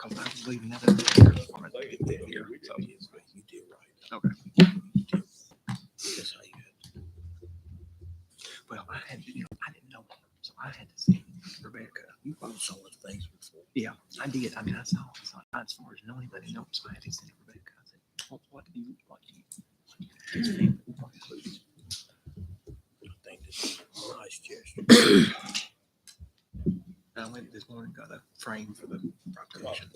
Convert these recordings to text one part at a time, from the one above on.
because I was leaving that up there before I get here. So, You did right. okay. That's how you Well, I didn't know her, so I had to see Rebecca. You found some of the things before. Yeah, I did. I mean, I saw as far as knowing anybody knows, so I had to see Rebecca. I said, what do you I think this is a nice gesture. I went this morning, got a frame for the proclamation.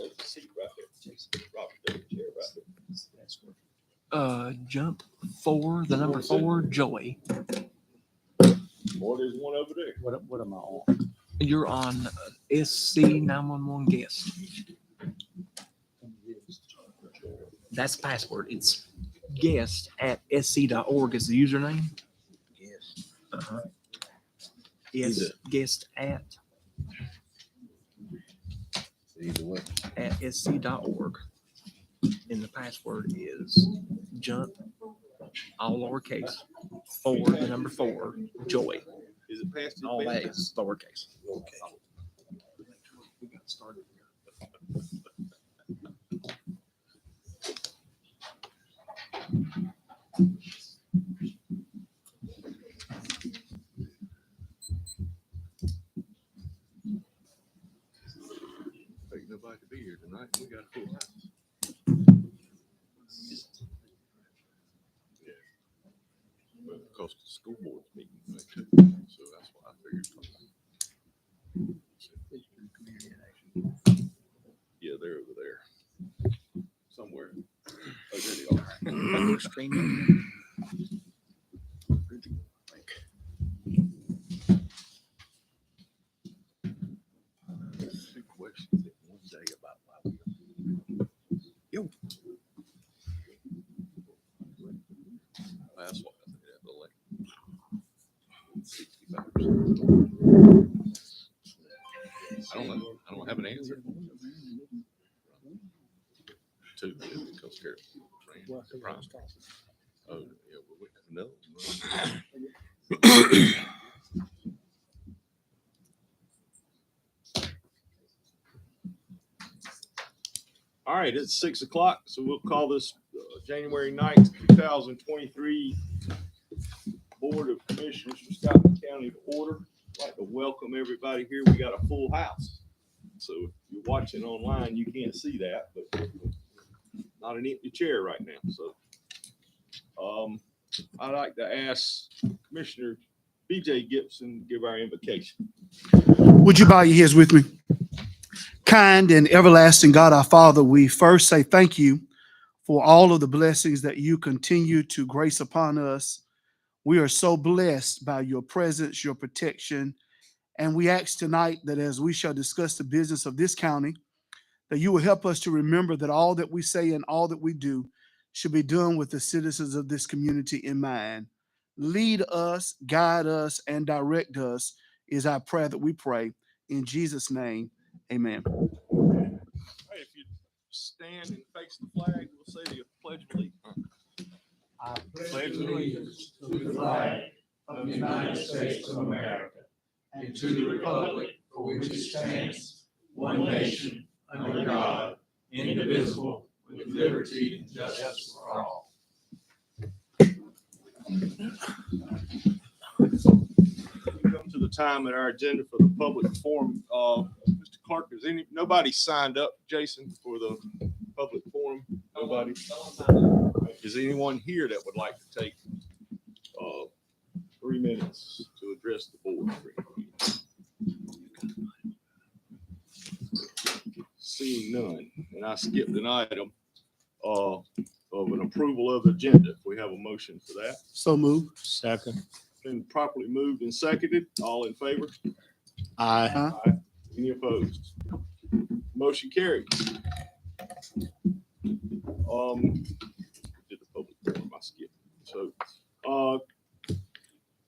Jump 4, the number 4, Joy. Boy, there's one over there. What am I on? You're on SC 911 guest. That's the password. It's guest at sc.org is the username. Yes. Uh-huh. Yes, guest at Either way. sc.org. And the password is jump, all lowercase, 4, the number 4, Joy. Is it past his All that bedtime? is lowercase. Okay. We got started here. Ain't nobody to be here tonight. We got a full house. Yeah. But because the school board's meeting tonight too, so that's why I figured. Yeah, they're over there. Somewhere. Oh, there they are. Streaming. Two questions in one day about why we. That's what I think at the lake. 65%. I don't know. I don't have an answer. Two, because here. Oh, yeah, well, no. All right, it's 6 o'clock, so we'll call this January 9th, 2023 Board of Commissioners for Scotland County to order. I'd like to welcome everybody here. We got a full house. So if you're watching online, you can't see that, but not an empty chair right now. So I'd like to ask Commissioner BJ Gibson to give our invocation. Would you bow your heads with me? Kind and everlasting God, our Father, we first say thank you for all of the blessings that you continue to grace upon us. We are so blessed by your presence, your protection, and we ask tonight that as we shall discuss the business of this county, that you will help us to remember that all that we say and all that we do should be done with the citizens of this community in mind. Lead us, guide us, and direct us is our prayer that we pray. In Jesus' name, amen. All right, if you stand and face the flag, we'll say the Pledge of Allegiance. I pledge allegiance to the flag of the United States of America and to the republic for which it stands, one nation, under God, indivisible, with liberty and justice for all. We come to the time in our agenda for the public forum. Mr. Clark, nobody signed up, Jason, for the public forum? Nobody? Is anyone here that would like to take 3 minutes to address the board? Seeing none, and I skipped an item of an approval of the agenda. If we have a motion for that. So move. Second. Been properly moved and seconded. All in favor? Aye. Aye. Any opposed? Motion carries. Did the public forum, I skipped. So,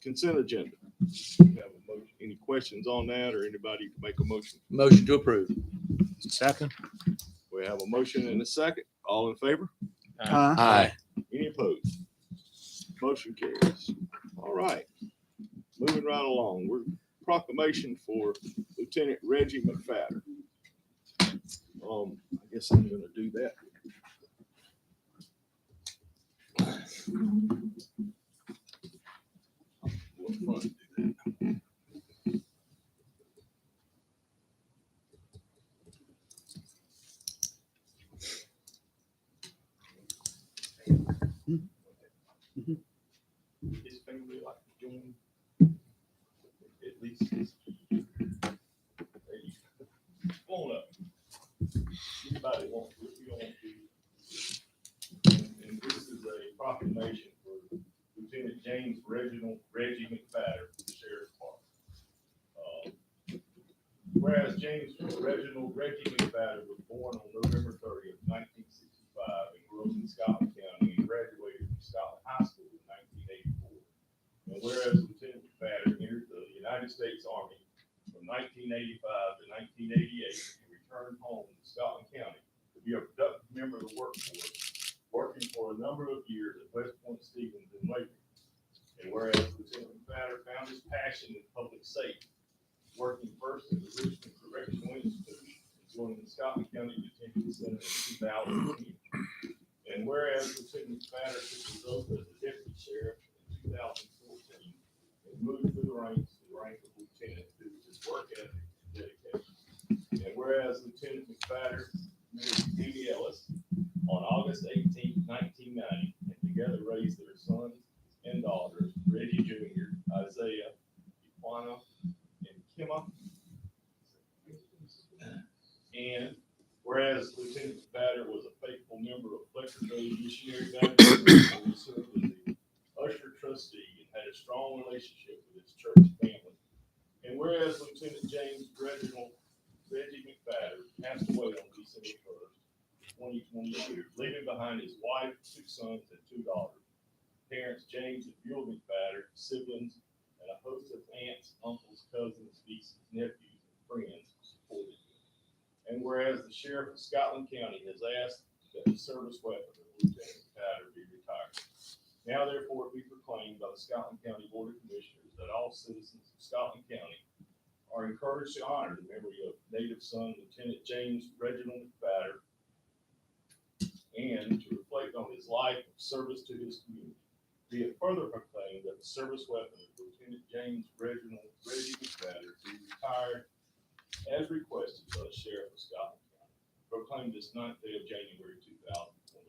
consent agenda. We have a motion. Any questions on that, or anybody can make a motion? Motion to approve. Second. We have a motion and a second. All in favor? Aye. Aye. Any opposed? Motion carries. All right. Moving right along. We're proclamation for Lieutenant Reggie McFadden. I guess I'm gonna do that. What fun to do that. His family like to join, at least his. There you go. Come on up. Anybody want to, if you don't want to. And this is a proclamation for Lieutenant James Reginald Reggie McFadder, the Sheriff's Department. Whereas James Reginald Reggie McFadder was born on November 30th, 1965 and grew up in Scotland County and graduated from Scotland High School in 1984. And whereas Lieutenant McFadder entered the United States Army from 1985 to 1988 and returned home to Scotland County to be a productive member of the workforce, working for a number of years at West Point Stevens in Waverly. And whereas Lieutenant McFadder found his passion in public safety, working first at the Richmond Correctional Institution and joining the Scotland County Detention Center in 2010. And whereas Lieutenant McFadder took his oath as the deputy sheriff in 2014 and moved through the ranks to the rank of lieutenant due to his work ethic and dedication. And whereas Lieutenant McFadder married Amy Ellis on August 18, 1990, and together raised their sons and daughters, Reggie Jr., Isaiah, Iquana, and Kimma. And whereas Lieutenant McFadder was a faithful member of Fletcher Bay Missionary Baptist Church, and served as the usher trustee and had a strong relationship with his church family. And whereas Lieutenant James Reginald Reggie McFadder passed away on December 1st, 2022, leaving behind his wife, 2 sons, and 2 daughters. Parents James and Buell McFadder, siblings, and a host of aunts, uncles, cousins, nieces, nephews, and friends supported him. And whereas the Sheriff of Scotland County has asked that the service weapon of Lieutenant McFadder be retired. Now therefore it be proclaimed by the Scotland County Board of Commissioners that all citizens of Scotland County are encouraged to honor the memory of native son Lieutenant James Reginald McFadder and to reflect on his life of service to his community. Be it further proclaimed that the service weapon of Lieutenant James Reginald Reggie McFadder be retired as requested by the Sheriff of Scotland County. Proclaimed this 9th day of January 2023.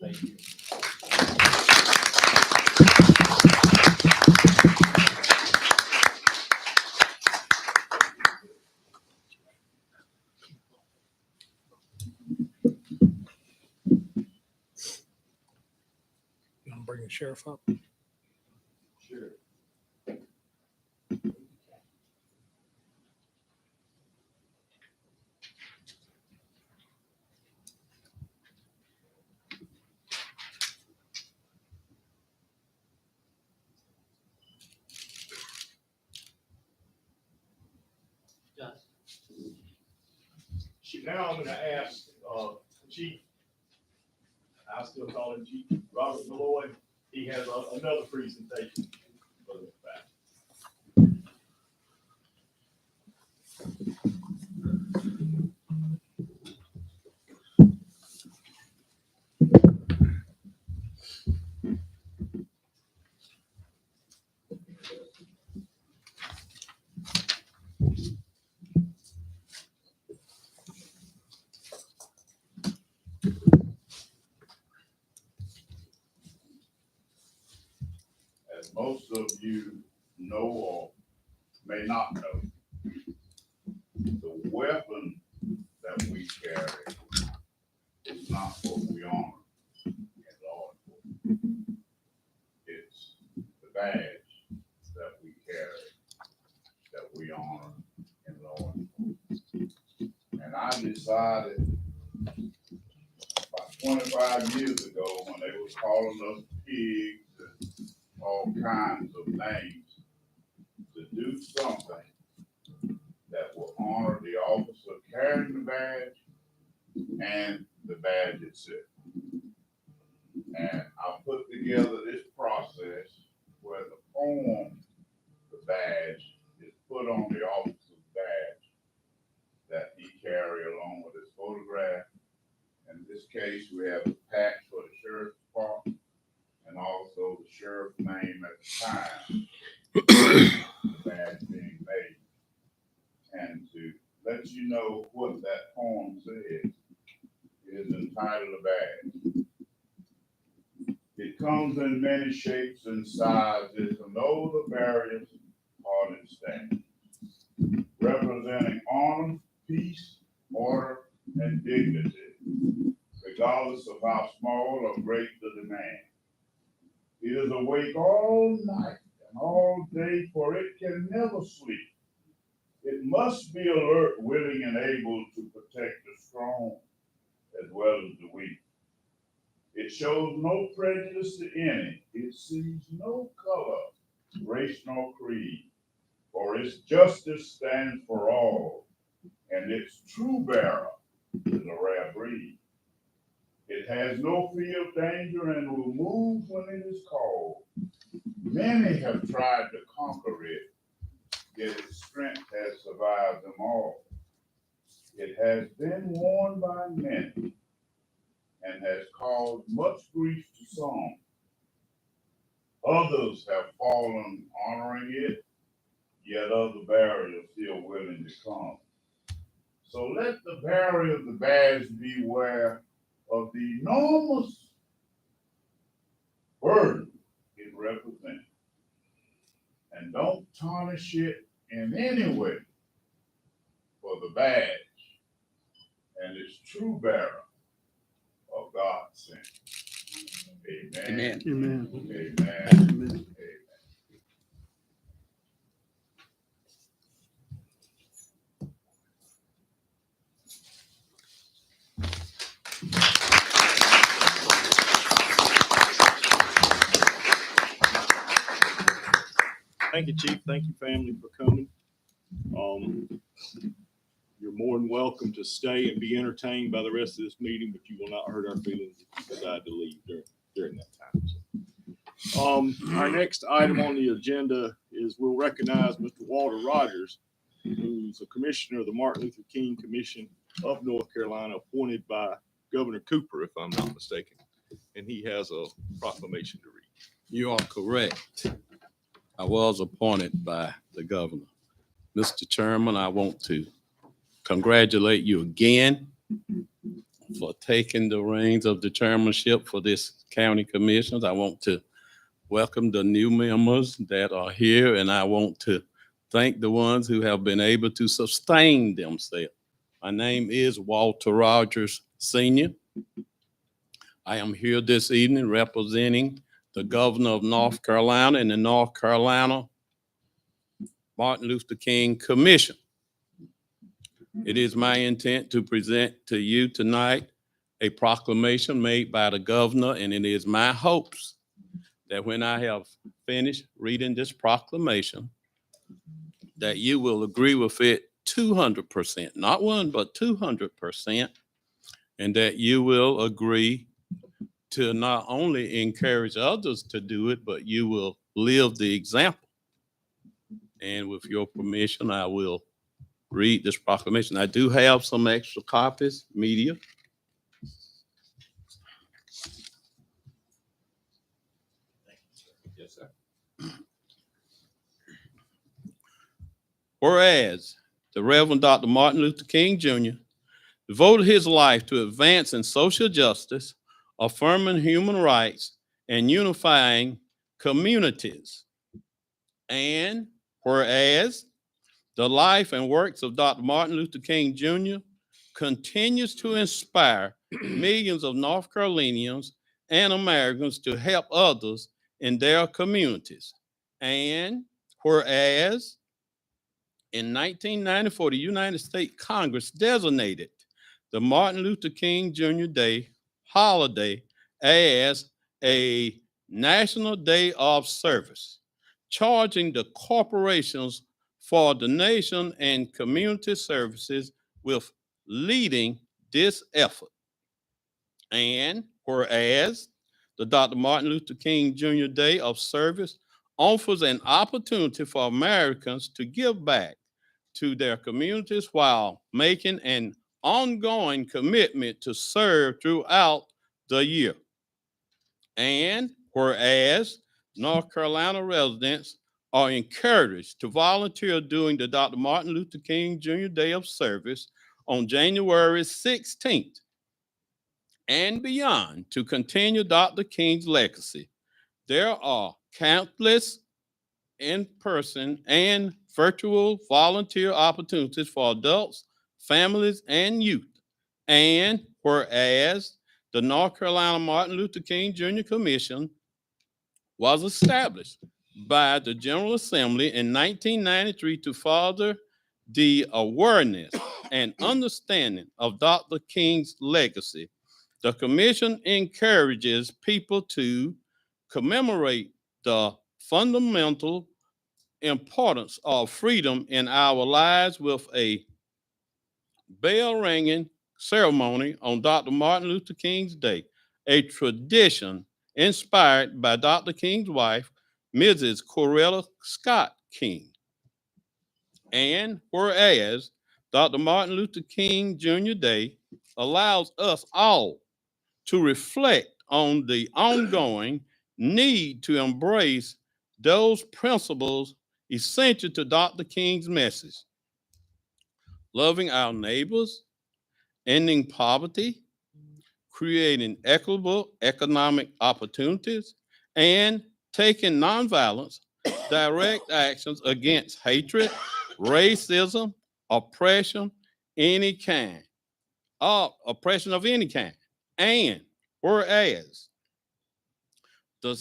Thank you. You want to bring the sheriff up? Sure. Now I'm gonna ask, Chief, I still call him Chief, Robert Malloy. He has another presentation for the back. As most of you know or may not know, the weapon that we carry is not what we honor in law enforcement. It's the badge that we carry that we honor in law enforcement. And I decided about 25 years ago when they were calling us pigs and all kinds of names, to do something that will honor the officer carrying the badge and the badge itself. And I put together this process where the form, the badge, is put on the officer's badge. that he carry along with his photograph. In this case, we have a patch for the sheriff's department and also the sheriff's name at the time the badge being made. And to let you know what that poem says, it is entitled A Badge. It comes in many shapes and sizes, and all the various parts stand, representing honor, peace, order, and dignity, regardless of how small or great the demand. It is awake all night and all day, for it can never sleep. It must be alert, willing, and able to protect the strong as well as the weak. It shows no prejudice to any. It sees no color, race, nor creed, for its justice stands for all, and its true bearer is a rare breed. It has no fear of danger and will move when it is called. Many have tried to conquer it, yet its strength has survived them all. It has been worn by many and has caused much grief to some. Others have fallen honoring it, yet other barriers still willing to come. So let the bearer of the badge beware of the enormous burden it represents. And don't tarnish it in any way, for the badge and its true bearer of God sent. Amen. Amen. Amen. Amen. Thank you, Chief. Thank you, family, for coming. You're more than welcome to stay and be entertained by the rest of this meeting, but you will not hurt our feelings if you decide to leave during that time. So, our next item on the agenda is we'll recognize Mr. Walter Rogers, who's a commissioner of the Martin Luther King Commission of North Carolina, appointed by Governor Cooper, if I'm not mistaken. And he has a proclamation to read. You are correct. I was appointed by the governor. Mr. Chairman, I want to congratulate you again for taking the reins of the chairmanship for this county commissions. I want to welcome the new members that are here, and I want to thank the ones who have been able to sustain themselves. My name is Walter Rogers Sr. I am here this evening representing the governor of North Carolina and the North Carolina Martin Luther King Commission. It is my intent to present to you tonight a proclamation made by the governor, and it is my hopes that when I have finished reading this proclamation, that you will agree with it 200%, not one, but 200%, and that you will agree to not only encourage others to do it, but you will live the example. And with your permission, I will read this proclamation. I do have some extra copies, media. Yes, sir. Whereas the Reverend Dr. Martin Luther King Jr. devoted his life to advancing social justice, affirming human rights, and unifying communities. And whereas the life and works of Dr. Martin Luther King Jr. continues to inspire millions of North Carolinians and Americans to help others in their communities. And whereas in 1994, the United States Congress designated the Martin Luther King Jr. Day holiday as a National Day of Service, charging the corporations for donation and community services with leading this effort. And whereas the Dr. Martin Luther King Jr. Day of Service offers an opportunity for Americans to give back to their communities while making an ongoing commitment to serve throughout the year. And whereas North Carolina residents are encouraged to volunteer during the Dr. Martin Luther King Jr. Day of Service on January 16th and beyond to continue Dr. King's legacy. There are countless in-person and virtual volunteer opportunities for adults, families, and youth. And whereas the North Carolina Martin Luther King Jr. Commission was established by the General Assembly in 1993 to further the awareness and understanding of Dr. King's legacy, the commission encourages people to commemorate the fundamental importance of freedom in our lives with a bell ringing ceremony on Dr. Martin Luther King's Day, a tradition inspired by Dr. King's wife, Mrs. Coretta Scott King. And whereas Dr. Martin Luther King Jr. Day allows us all to reflect on the ongoing need to embrace those principles essential to Dr. King's message: loving our neighbors, ending poverty, creating equitable economic opportunities, and taking nonviolence, direct actions against hatred, racism, oppression, any kind, oppression of any kind. And whereas the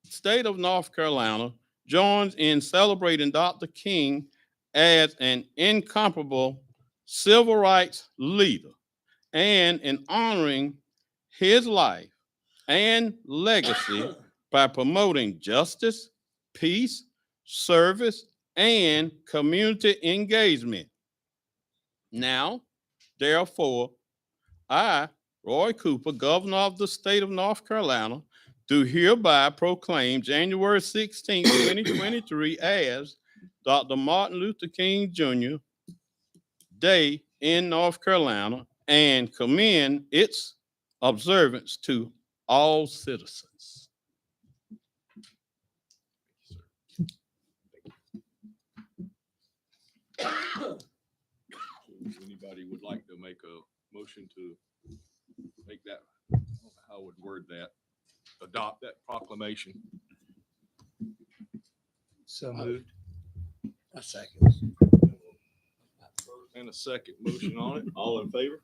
state of North Carolina joins in celebrating Dr. King as an incomparable civil rights leader and in honoring his life and legacy by promoting justice, peace, service, and community engagement. Now, therefore, I, Roy Cooper, Governor of the state of North Carolina, do hereby proclaim January 16, 2023 as Dr. Martin Luther King Jr. Day in North Carolina and commend its observance to all citizens. Anybody would like to make a motion to make that, how would word that, adopt that proclamation? So moved. A second. And a second motion on it. All in favor?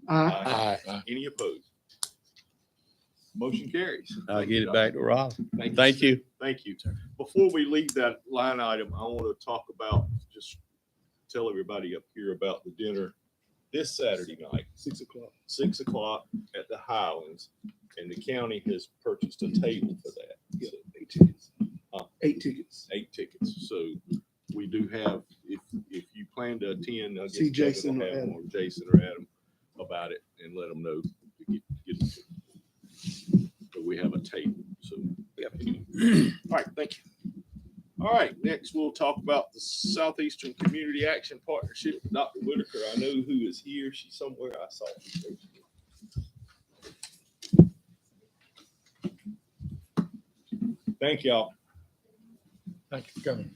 Aye. Any opposed? Motion carries. I'll get it back to Rob. Thank Thank you. Thank you. Before we leave that line item, I want to talk about, just tell everybody up here about the dinner this Saturday night, 6 o'clock. 6 o'clock at the Highlands, and the county has purchased a table for that. Yeah, 8 tickets. Huh? 8 tickets. 8 tickets. So we do have, if you plan to attend, I guess See Kevin Jason will or have Adam. or Jason or Adam about it and let them know to get them. So we have a table. So all right, thank you. All right, next we'll talk about the Southeastern Community Action Partnership. Dr. Whitaker, I know who is here. She's somewhere. I saw her. Thank y'all. Thank you for coming.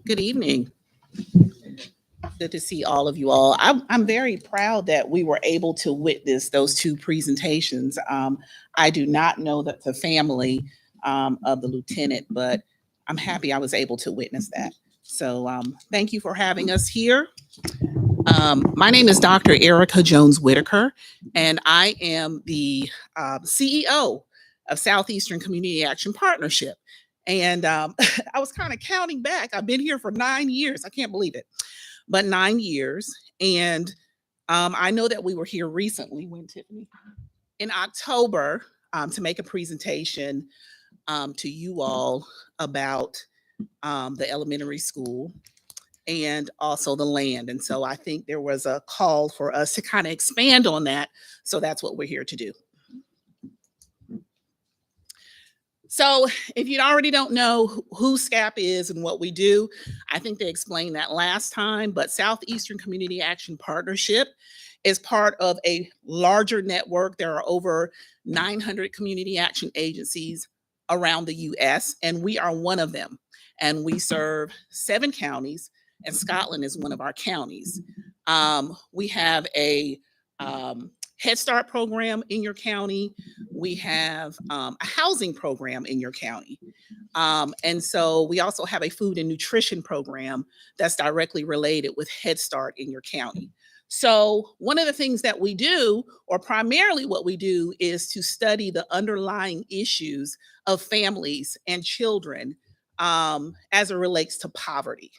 Good evening. Good to see all of you all. I'm very proud that we were able to witness those two presentations. I do not know that the family of the lieutenant, but I'm happy I was able to witness that. So thank you for having us here. My name is Dr. Erica Jones Whitaker, and I am the CEO of Southeastern Community Action Partnership. And I was kind of counting back. I've been here for 9 years. I can't believe it, but 9 years. And I know that we were here recently, when Tiffany, in October, to make a presentation to you all about the elementary school, and also the land. And so I think there was a call for us to kind of expand on that. So that's what we're here to do. So if you already don't know who SCAP is and what we do, I think they explained that last time, but Southeastern Community Action Partnership is part of a larger network. There are over 900 community action agencies around the US, and we are one of them. And we serve 7 counties, and Scotland is one of our counties. We have a Head Start program in your county. We have a housing program in your county. And so we also have a food and nutrition program that's directly related with Head Start in your county. So one of the things that we do, or primarily what we do, is to study the underlying issues of families and children as it relates to poverty.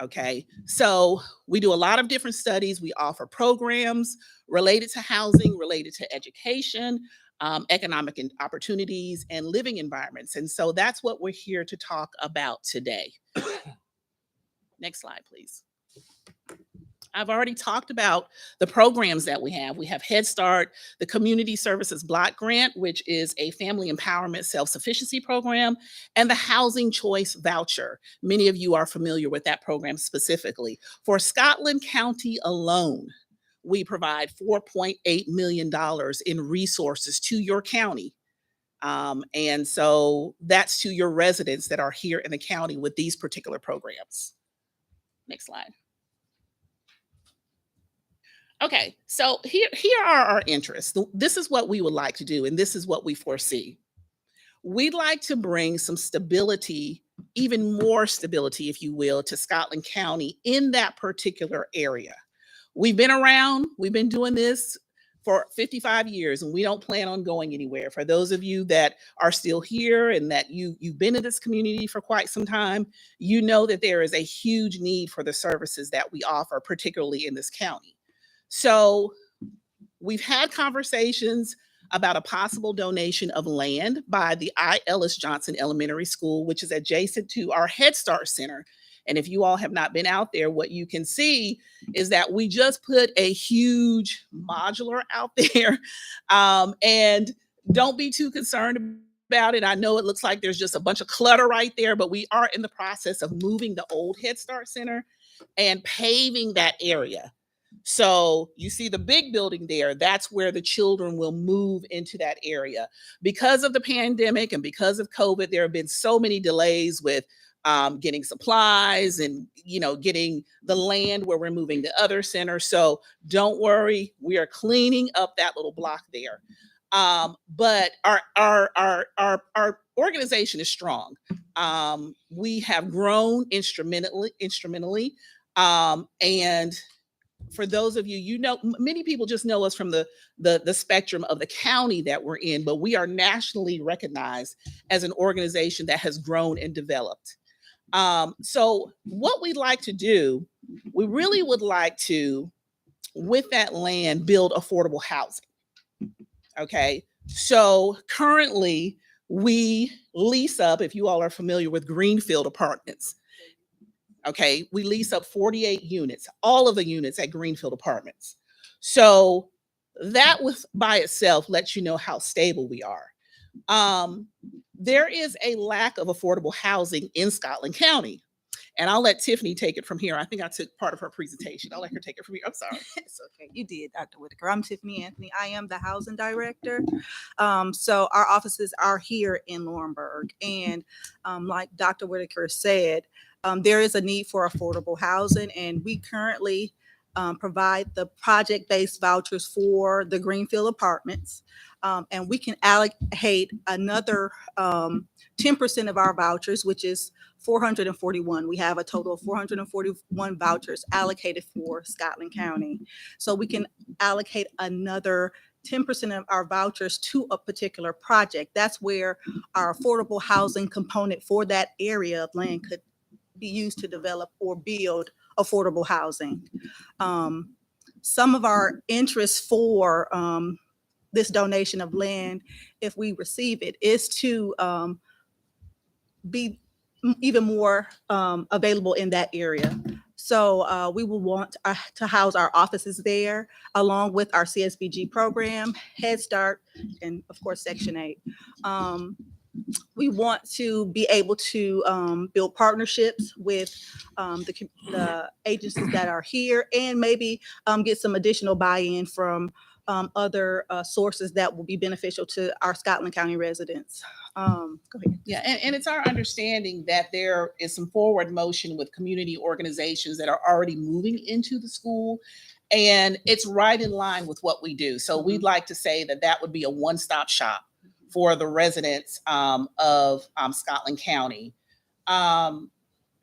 Okay, so we do a lot of different studies. We offer programs related to housing, related to education, economic opportunities, and living environments. And so that's what we're here to talk about today. Next slide, please. I've already talked about the programs that we have. We have Head Start, the Community Services Block Grant, which is a family empowerment self-sufficiency program, and the Housing Choice Voucher. Many of you are familiar with that program specifically. For Scotland County alone, we provide $4.8 million in resources to your county. And so that's to your residents that are here in the county with these particular programs. Next slide. Okay, so here are our interests. This is what we would like to do, and this is what we foresee. We'd like to bring some stability, even more stability, if you will, to Scotland County in that particular area. We've been around, we've been doing this for 55 years, and we don't plan on going anywhere. For those of you that are still here and that you've been in this community for quite some time, you know that there is a huge need for the services that we offer, particularly in this county. So we've had conversations about a possible donation of land by the I. Ellis Johnson Elementary School, which is adjacent to our Head Start Center. And if you all have not been out there, what you can see is that we just put a huge modular out there. And don't be too concerned about it. I know it looks like there's just a bunch of clutter right there, but we are in the process of moving the old Head Start Center and paving that area. So you see the big building there, that's where the children will move into that area. Because of the pandemic and because of COVID, there have been so many delays with getting supplies and, getting the land where we're moving the other center. So don't worry, we are cleaning up that little block there. But our organization is strong. We have grown instrumentally, and for those of you, many people just know us from the spectrum of the county that we're in, but we are nationally recognized as an organization that has grown and developed. So what we'd like to do, we really would like to, with that land, build affordable housing. Okay, so currently we lease up, if you all are familiar with Greenfield Apartments. Okay, we lease up 48 units, all of the units at Greenfield Apartments. So that by itself lets you know how stable we are. There is a lack of affordable housing in Scotland County. And I'll let Tiffany take it from here. I think I took part of her presentation. I'll let her take it from here. I'm sorry. It's okay. You did, Dr. Whitaker. I'm Tiffany Anthony. I am the housing director. So our offices are here in Laurinburg. And like Dr. Whitaker said, there is a need for affordable housing, and we currently provide the project-based vouchers for the Greenfield Apartments. And we can allocate another 10% of our vouchers, which is 441. We have a total of 441 vouchers allocated for Scotland County. So we can allocate another 10% of our vouchers to a particular project. That's where our affordable housing component for that area of land could be used to develop or build affordable housing. Some of our interests for this donation of land, if we receive it, is to be even more available in that area. So we will want to house our offices there, along with our CSBG program, Head Start, and of course, Section 8. We want to be able to build partnerships with the agencies that are here, and maybe get some additional buy-in from other sources that will be beneficial to our Scotland County residents. Go ahead. Yeah, and it's our understanding that there is some forward motion with community organizations that are already moving into the school. And it's right in line with what we do. So we'd like to say that that would be a one-stop shop for the residents of Scotland County.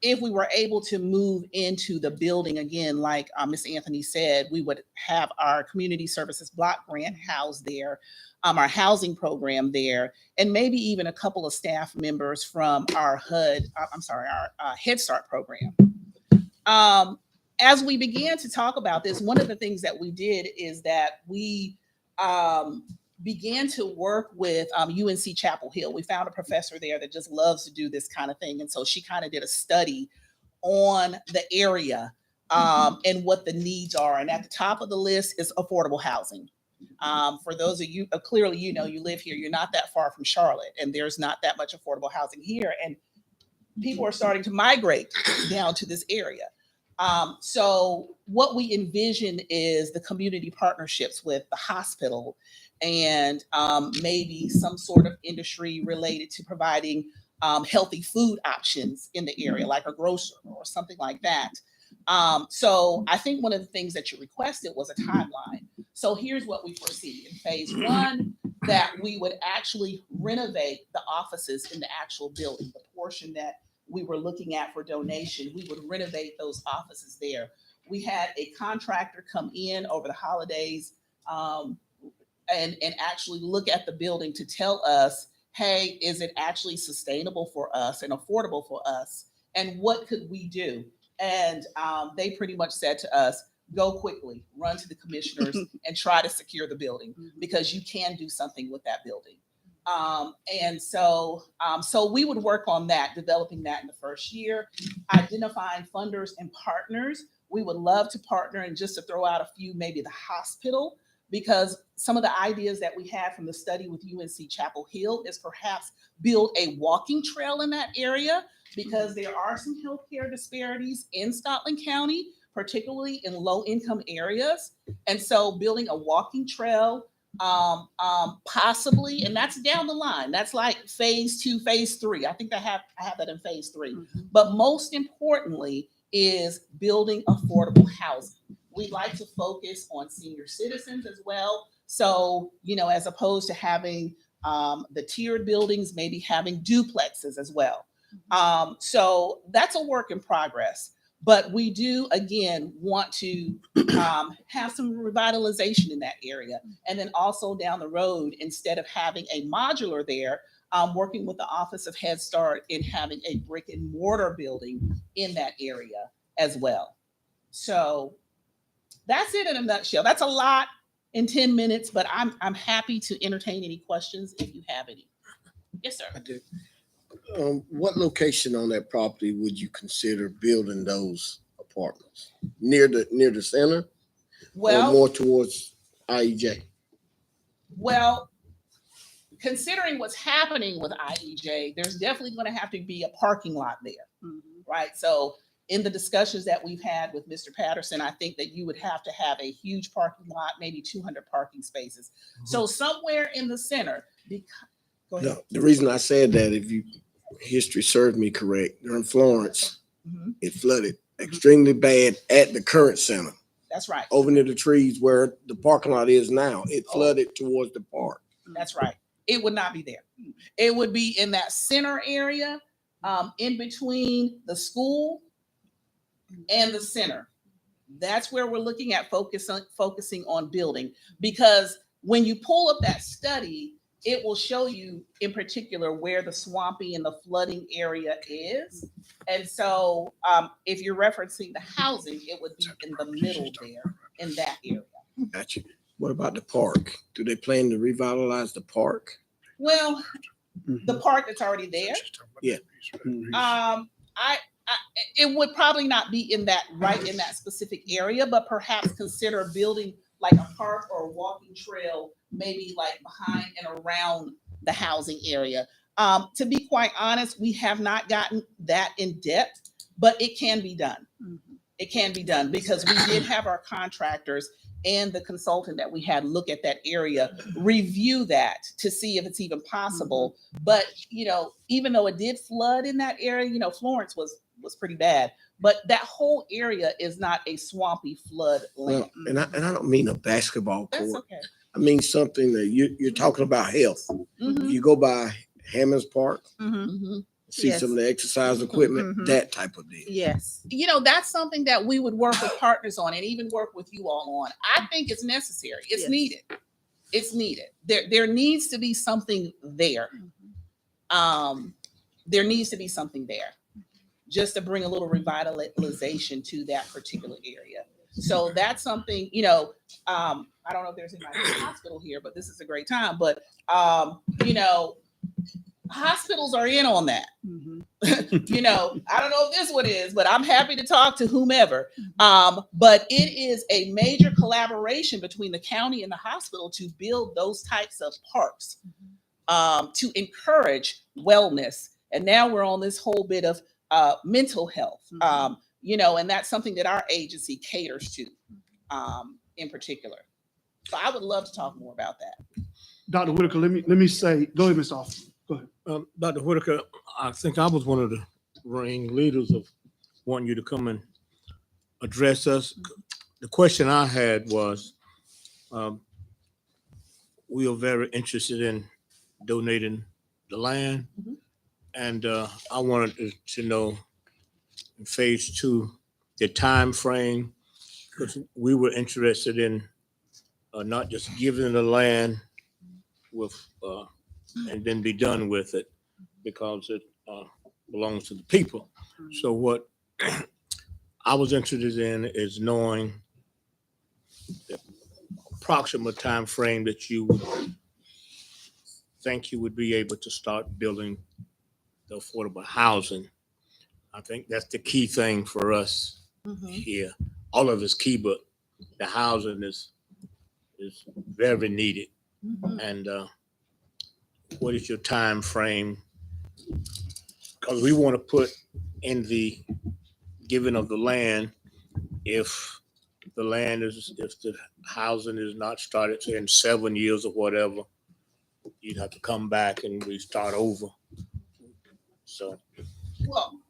If we were able to move into the building again, like Ms. Anthony said, we would have our community services block grant housed there, our housing program there, and maybe even a couple of staff members from our our Head Start program. As we began to talk about this, one of the things that we did is that we began to work with UNC Chapel Hill. We found a professor there that just loves to do this kind of thing. And so she kind of did a study on the area and what the needs are. And at the top of the list is affordable housing. For those of you, clearly, you know, you live here, you're not that far from Charlotte, and there's not that much affordable housing here. And people are starting to migrate down to this area. So what we envision is the community partnerships with the hospital and maybe some sort of industry related to providing healthy food options in the area, like a grocer or something like that. So I think one of the things that you requested was a timeline. So here's what we foresee in phase one, that we would actually renovate the offices in the actual building, the portion that we were looking at for donation. We would renovate those offices there. We had a contractor come in over the holidays and actually look at the building to tell us, hey, is it actually sustainable for us and affordable for us? And what could we do? And they pretty much said to us, go quickly, run to the commissioners and try to secure the building, because you can do something with that building. So we would work on that, developing that in the first year, identifying funders and partners. We would love to partner, and just to throw out a few, maybe the hospital, because some of the ideas that we had from the study with UNC Chapel Hill is perhaps build a walking trail in that area, because there are some healthcare disparities in Scotland County, particularly in low-income areas. And so building a walking trail, possibly, and that's down the line. That's like phase 2, phase 3. I think I have that in phase 3. But most importantly is building affordable housing. We'd like to focus on senior citizens as well. So, you know, as opposed to having the tiered buildings, maybe having duplexes as well. So that's a work in progress. But we do, again, want to have some revitalization in that area. And then also down the road, instead of having a modular there, working with the Office of Head Start in having a brick and mortar building in that area as well. So that's it in a nutshell. That's a lot in 10 minutes, but I'm happy to entertain any questions if you have any. Yes, sir. I do. What location on that property would you consider building those apartments? Near the center, or Well, more towards IEJ? well, considering what's happening with IEJ, there's definitely going to have to be a parking lot there, right? So in the discussions that we've had with Mr. Patterson, I think that you would have to have a huge parking lot, maybe 200 parking spaces. So somewhere in the center. Go ahead. No, the reason I said that, if history served me correct, during Florence, it flooded extremely bad at the current center. That's right. Over near the trees where the parking lot is now, it flooded towards the park. That's right. It would not be there. It would be in that center area, in between the school and the center. That's where we're looking at focusing on building, because when you pull up that study, it will show you in particular where the swampy and the flooding area is. And so if you're referencing the housing, it would be in the middle there in that area. Gotcha. What about the park? Do they plan to revitalize the park? Well, the park that's already there. Yeah. It would probably not be in that specific area, but perhaps consider building like a park or a walking trail, maybe like behind and around the housing area. To be quite honest, we have not gotten that in depth, but it can be done. It can be done because we did have our contractors and the consultant that we had look at that area, review that to see if it's even possible. But, even though it did flood in that area, Florence was pretty bad, but that whole area is not a swampy flood land. Well, and I don't mean a basketball That's court. okay. I mean something that you're talking about health. Mhm, You go by Hammond's Park, mhm. see Yes. some of the exercise equipment, Mhm. that type of deal. Yes. That's something that we would work with partners on and even work with you all on. I think it's necessary. It's Yes. needed. It's needed. There needs to be something there. There needs to be something there just to bring a little revitalization to that particular area. So that's something, I don't know if there's anybody in the hospital here, but this is a great time. But, hospitals are in on that. Mhm. I don't know if this one is, but I'm happy to talk to whomever. But it is a major collaboration between the county and the hospital to build those types of parks, to encourage wellness. And now we're on this whole bit of mental health, and that's something that our agency caters to in particular. So I would love to talk more about that. Dr. Whitaker, let me say, go ahead, Mr. Austin. Go ahead. Dr. Whitaker, I think I was one of the ringleaders of wanting you to come and address us. The question I had was, we are very interested in donating the land. Mhm. And I wanted to know in phase 2, the time frame, because we were interested in not just giving the land with and then be done with it, because it belongs to the people. So what I was interested in is knowing the approximate time frame that you would think you would be able to start building the affordable housing. I think that's the key thing for us here. All of it's key, but the housing is very needed. And what is your time frame? Because we want to put in the giving of the land, if the housing is not started, say in 7 years or whatever, you'd have to come back and we start over. So, Well,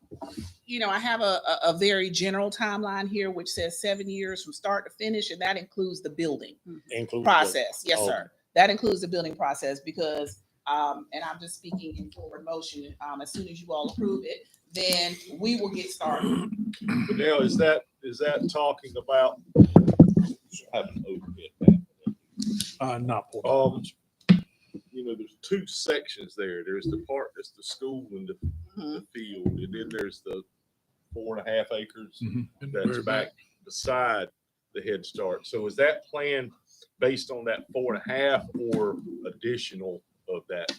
I have a very general timeline here, which says 7 years from start to finish, and that includes the building include process. Yes, Oh. sir. That includes the building process because, and I'm just speaking in forward motion, as soon as you all approve it, then we will get started. But now, is that talking about? Have an overhead. not There's 2 sections there. There's the part that's the school and the Mhm. field, and then there's the 4.5 acres Mhm. that's back beside the Head Start. So is that plan based on that 4.5 or additional of that?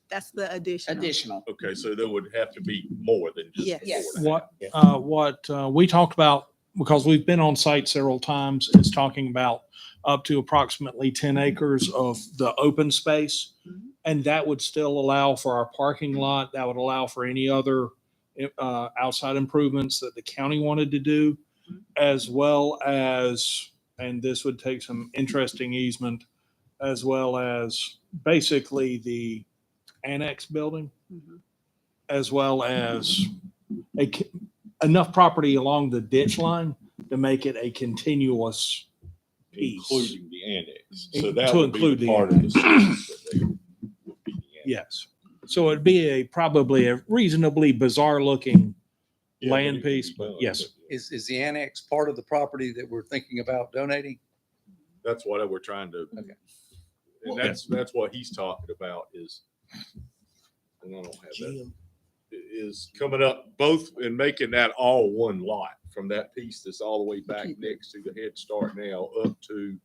That's the addition. Additional. Okay, so there would have to be more than just Yes. the Yes. 4.5. What we talked about, because we've been on site several times, is talking about up to approximately 10 acres of the open space. Mhm. And that would still allow for our parking lot. That would allow for any other outside improvements that the county wanted to do, as well as, and this would take some interesting easement, as well as basically the annex building, Mhm. as well as enough property along the ditch line to make it a continuous piece. Including the annex. In- So that to would be include the the part of the streets that they would be the annex. Yes. So it'd be probably a reasonably bizarre looking Yeah, but land it could be piece, but done, yes. Is the annex part of the property that we're thinking about donating? That's what we're trying to. Okay. And that's what he's talking about is, and I don't have that, Jim, is coming up both and making that all one lot from that piece that's all the way back next to the Head Start now up to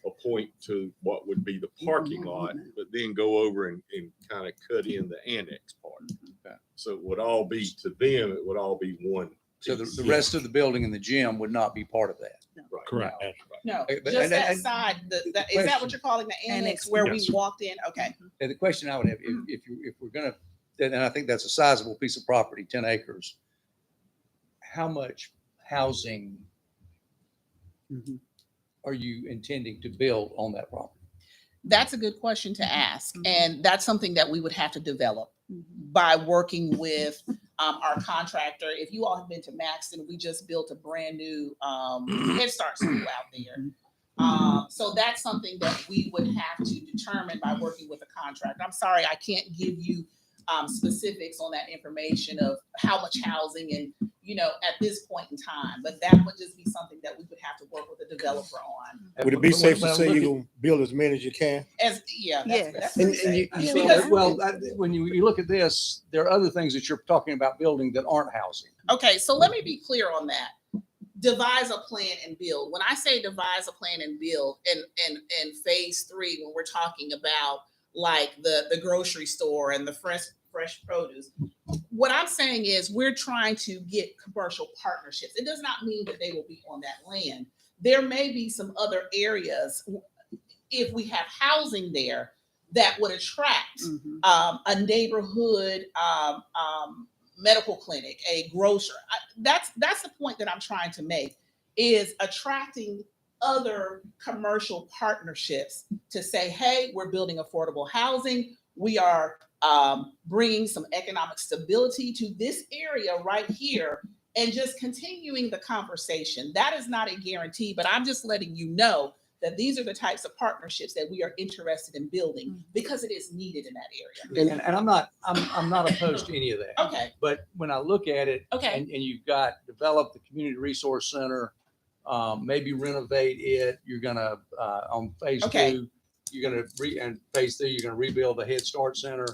a point to what would be the parking lot, but then go over and kind of cut in the annex part. So it would all be, to them, it would all be one. So the piece. rest of the building and the gym would not be part of that. Right. Correct. No, But- just that and- side, is that question. what you're calling the annex Annex, where we yes. walked in? Okay. And the question I would have, if we're gonna, and I think that's a sizable piece of property, 10 acres. How much housing Mhm. are you intending to build on that property? That's a good question to ask. Mhm. And that's something that we would have to develop by working with our contractor. If you all have been to Maxton, we just built a brand new Head Start school out there. So that's something that we would have to determine by working with a contractor. I'm sorry, I can't give you specifics on that information of how much housing and, at this point in time, but that would just be something that we would have to work with a developer on. Would it be But safe when to I say look you're at- gonna build as many as you can? That's Yes. pretty And safe. you, Because- when you look at this, there are other things that you're talking about building that aren't housing. Okay, so let me be clear on that. Devise a plan and build. When I say devise a plan and build in phase 3, when we're talking about like the grocery store and the fresh produce, what I'm saying is we're trying to get commercial partnerships. It does not mean that they will be on that land. There may be some other areas, if we have housing there, that would attract a neighborhood medical clinic, a grocer. That's the point that I'm trying to make, is attracting other commercial partnerships to say, hey, we're building affordable housing. We are bringing some economic stability to this area right here, and just continuing the conversation. That is not a guarantee, but I'm just letting you know that these are the types of partnerships that we are interested in building because it is needed in that area. And I'm not opposed to any of that. Okay, But when I look at it, okay. and you've got develop the community resource center, maybe renovate it. You're gonna on phase Okay. 2, you're gonna and phase 3, you're gonna rebuild the Head Start Center.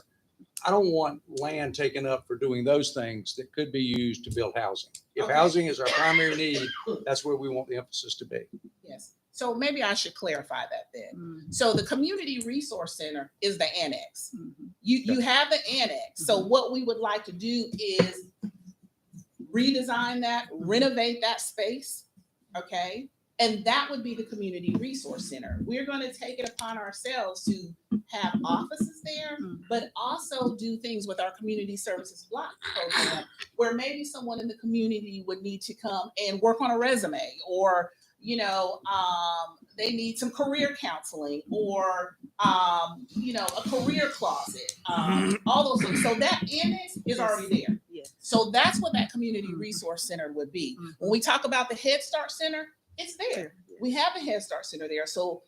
I don't want land taken up for doing those things that could be used to build housing. If Okay. housing is our primary need, that's where we want the emphasis to be. Yes. So maybe I should clarify that then. So the community resource center is the annex. You have the annex. So what we would like to do is redesign that, renovate that space. Okay. And that would be the community resource center. We're going to take it upon ourselves to have offices there, but also do things with our community services block program, where maybe someone in the community would need to come and work on a resume, or they need some career counseling, or a career closet, all those things. So that annex is already there. Yes. So that's what that community resource center would be. When we talk about the Head Start Center, it's there. We have a Head Start Center there. So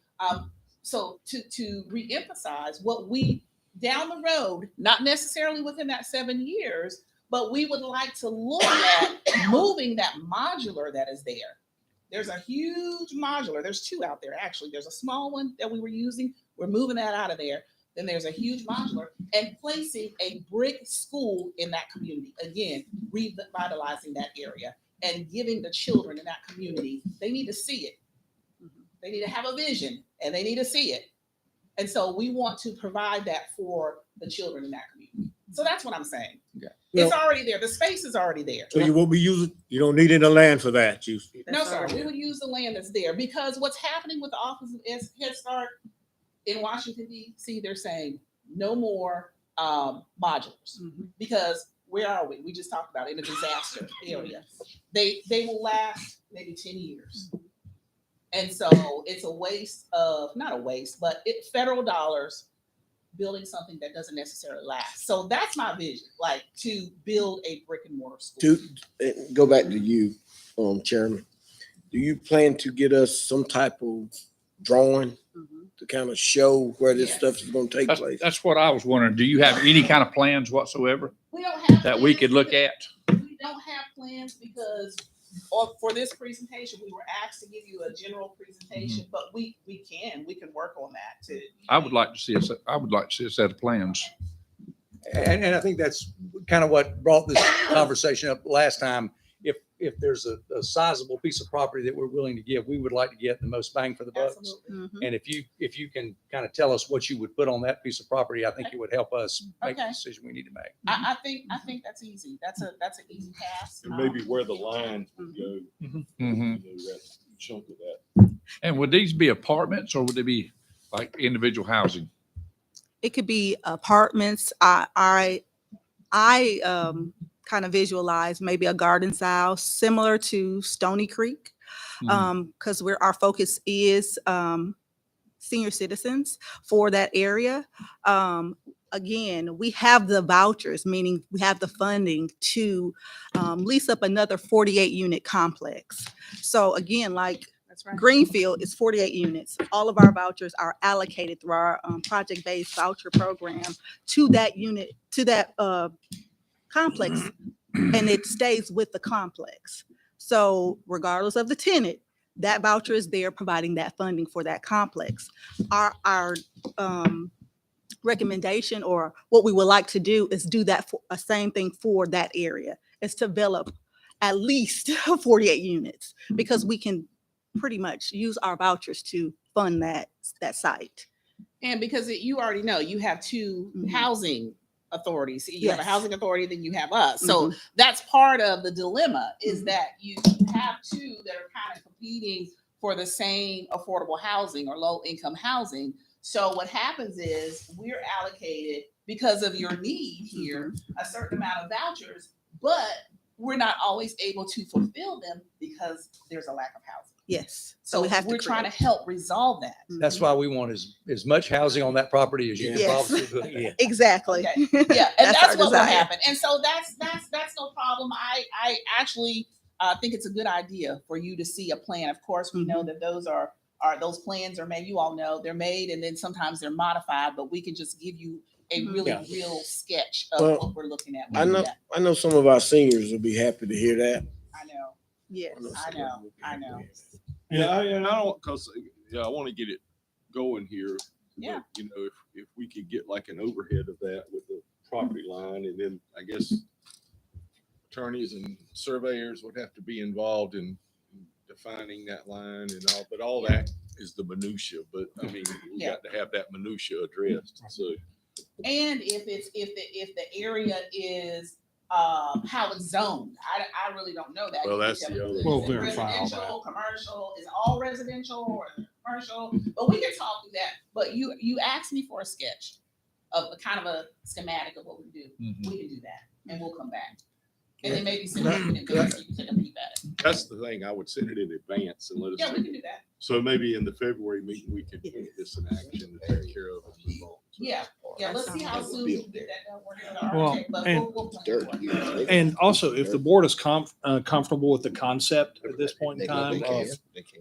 to reemphasize what we down the road, not necessarily within that 7 years, but we would like to look at moving that modular that is there. There's a huge modular. There's 2 out there, actually. There's a small one that we were using. We're moving that out of there. Then there's a huge modular, and placing a brick school in that community. Again, revitalizing that area and giving the children in that community, they need to see it. They need to have a vision, and they need to see it. And so we want to provide that for the children in that community. So that's what I'm saying. Okay. It's already there. The space is already there. So you won't be using, you don't need any land for that. No, sir. We would use the land that's there, because what's happening with the Office of Head Start in Washington, D.C., they're saying no more modulars, because where are we? We just talked about it, in a disaster area. They will last maybe 10 years. And so it's a waste of, not a waste, but federal dollars building something that doesn't necessarily last. So that's my vision, like to build a brick and mortar school. Go back to you, Chairman. Do you plan to get us some type of drawing to kind of show where this Yes. stuff is going to take place? That's what I was wondering. Do you have any kind of plans whatsoever We don't have that we plans could look because- at? We don't have plans because for this presentation, we were asked to give you a general presentation, but we can work on that too. I would like to see a set of plans. And I think that's kind of what brought this conversation up last time. If if there's a sizable piece of property that we're willing to give, we would like to get the most bang for the buck. Absolutely. Mhm. And if you can kind of tell us what you would put on that piece of property, I think it would help us make the Okay. decision we need to make. I think that's easy. That's an easy task. And maybe where the line would go, Mhm. you know, that chunk of that. And would these be apartments or would they be like individual housing? It could be apartments. I kind of visualize maybe a garden style similar to Stony Creek. Because our focus is senior citizens for that area. Again, we have the vouchers, meaning we have the funding to lease up another 48 unit complex. So again, like That's right. Greenfield is 48 units. All of our vouchers are allocated through our project-based voucher program to that unit, to that complex, and it stays with the complex. So regardless of the tenant, that voucher is there providing that funding for that complex. Our recommendation, or what we would like to do, is do that for a same thing for that area, is to develop at least 48 units, because we can pretty much use our vouchers to fund that site. And because you already know, you have two Mhm. housing authorities. You have a Yes. housing authority, then you have us. So that's part of the dilemma, is that you have two that are kind of competing for the same affordable housing or low income housing. So what happens is we're allocated, because of your need here, a certain amount of vouchers, but we're not always able to fulfill them because there's a lack of housing. Yes. So we have we're trying to help resolve that. That's why we want as much housing on that property as you can Yes. possibly. Yeah. Exactly. Okay. Yeah, and That's that's our what will desire. happen. And so that's no problem. I actually think it's a good idea for you to see a plan. Of course, we know that those those plans are made. You all know they're made, and then sometimes they're modified. But we can just give you a really Yeah. real sketch of Well, what we're looking at. I know some of our seniors will be happy to hear that. I know. Yes. I know. I know. Yeah, and I don't, cause, I want to get it going here. Yeah. But, you know, if we could get like an overhead of that with the property line, and then I guess attorneys and surveyors would have to be involved in defining that line and all, but all that is the minutia. But I mean, we Yeah. got to have that minutia addressed. So, And if the area is how it's zoned, I really don't know that. Well, You can that's tell the me, other- is We'll it verify all residential, commercial, is it all residential or commercial? But we can talk through that. But you asked me for a sketch of a kind of a schematic of what we do. Mhm. We can do that, and we'll come back. And then maybe send it in advance, so you can take a peep at it. that's the thing. I would send it in advance and let us. Yeah, we take can it. do that. So maybe in the February meeting, we could put this in action to take care of and move on. Yeah, let's see how soon we can get that done. Working with our Well, architect, but and- we'll plan Dirt for it. here. And also, if the board is comfortable with the concept at this point in time of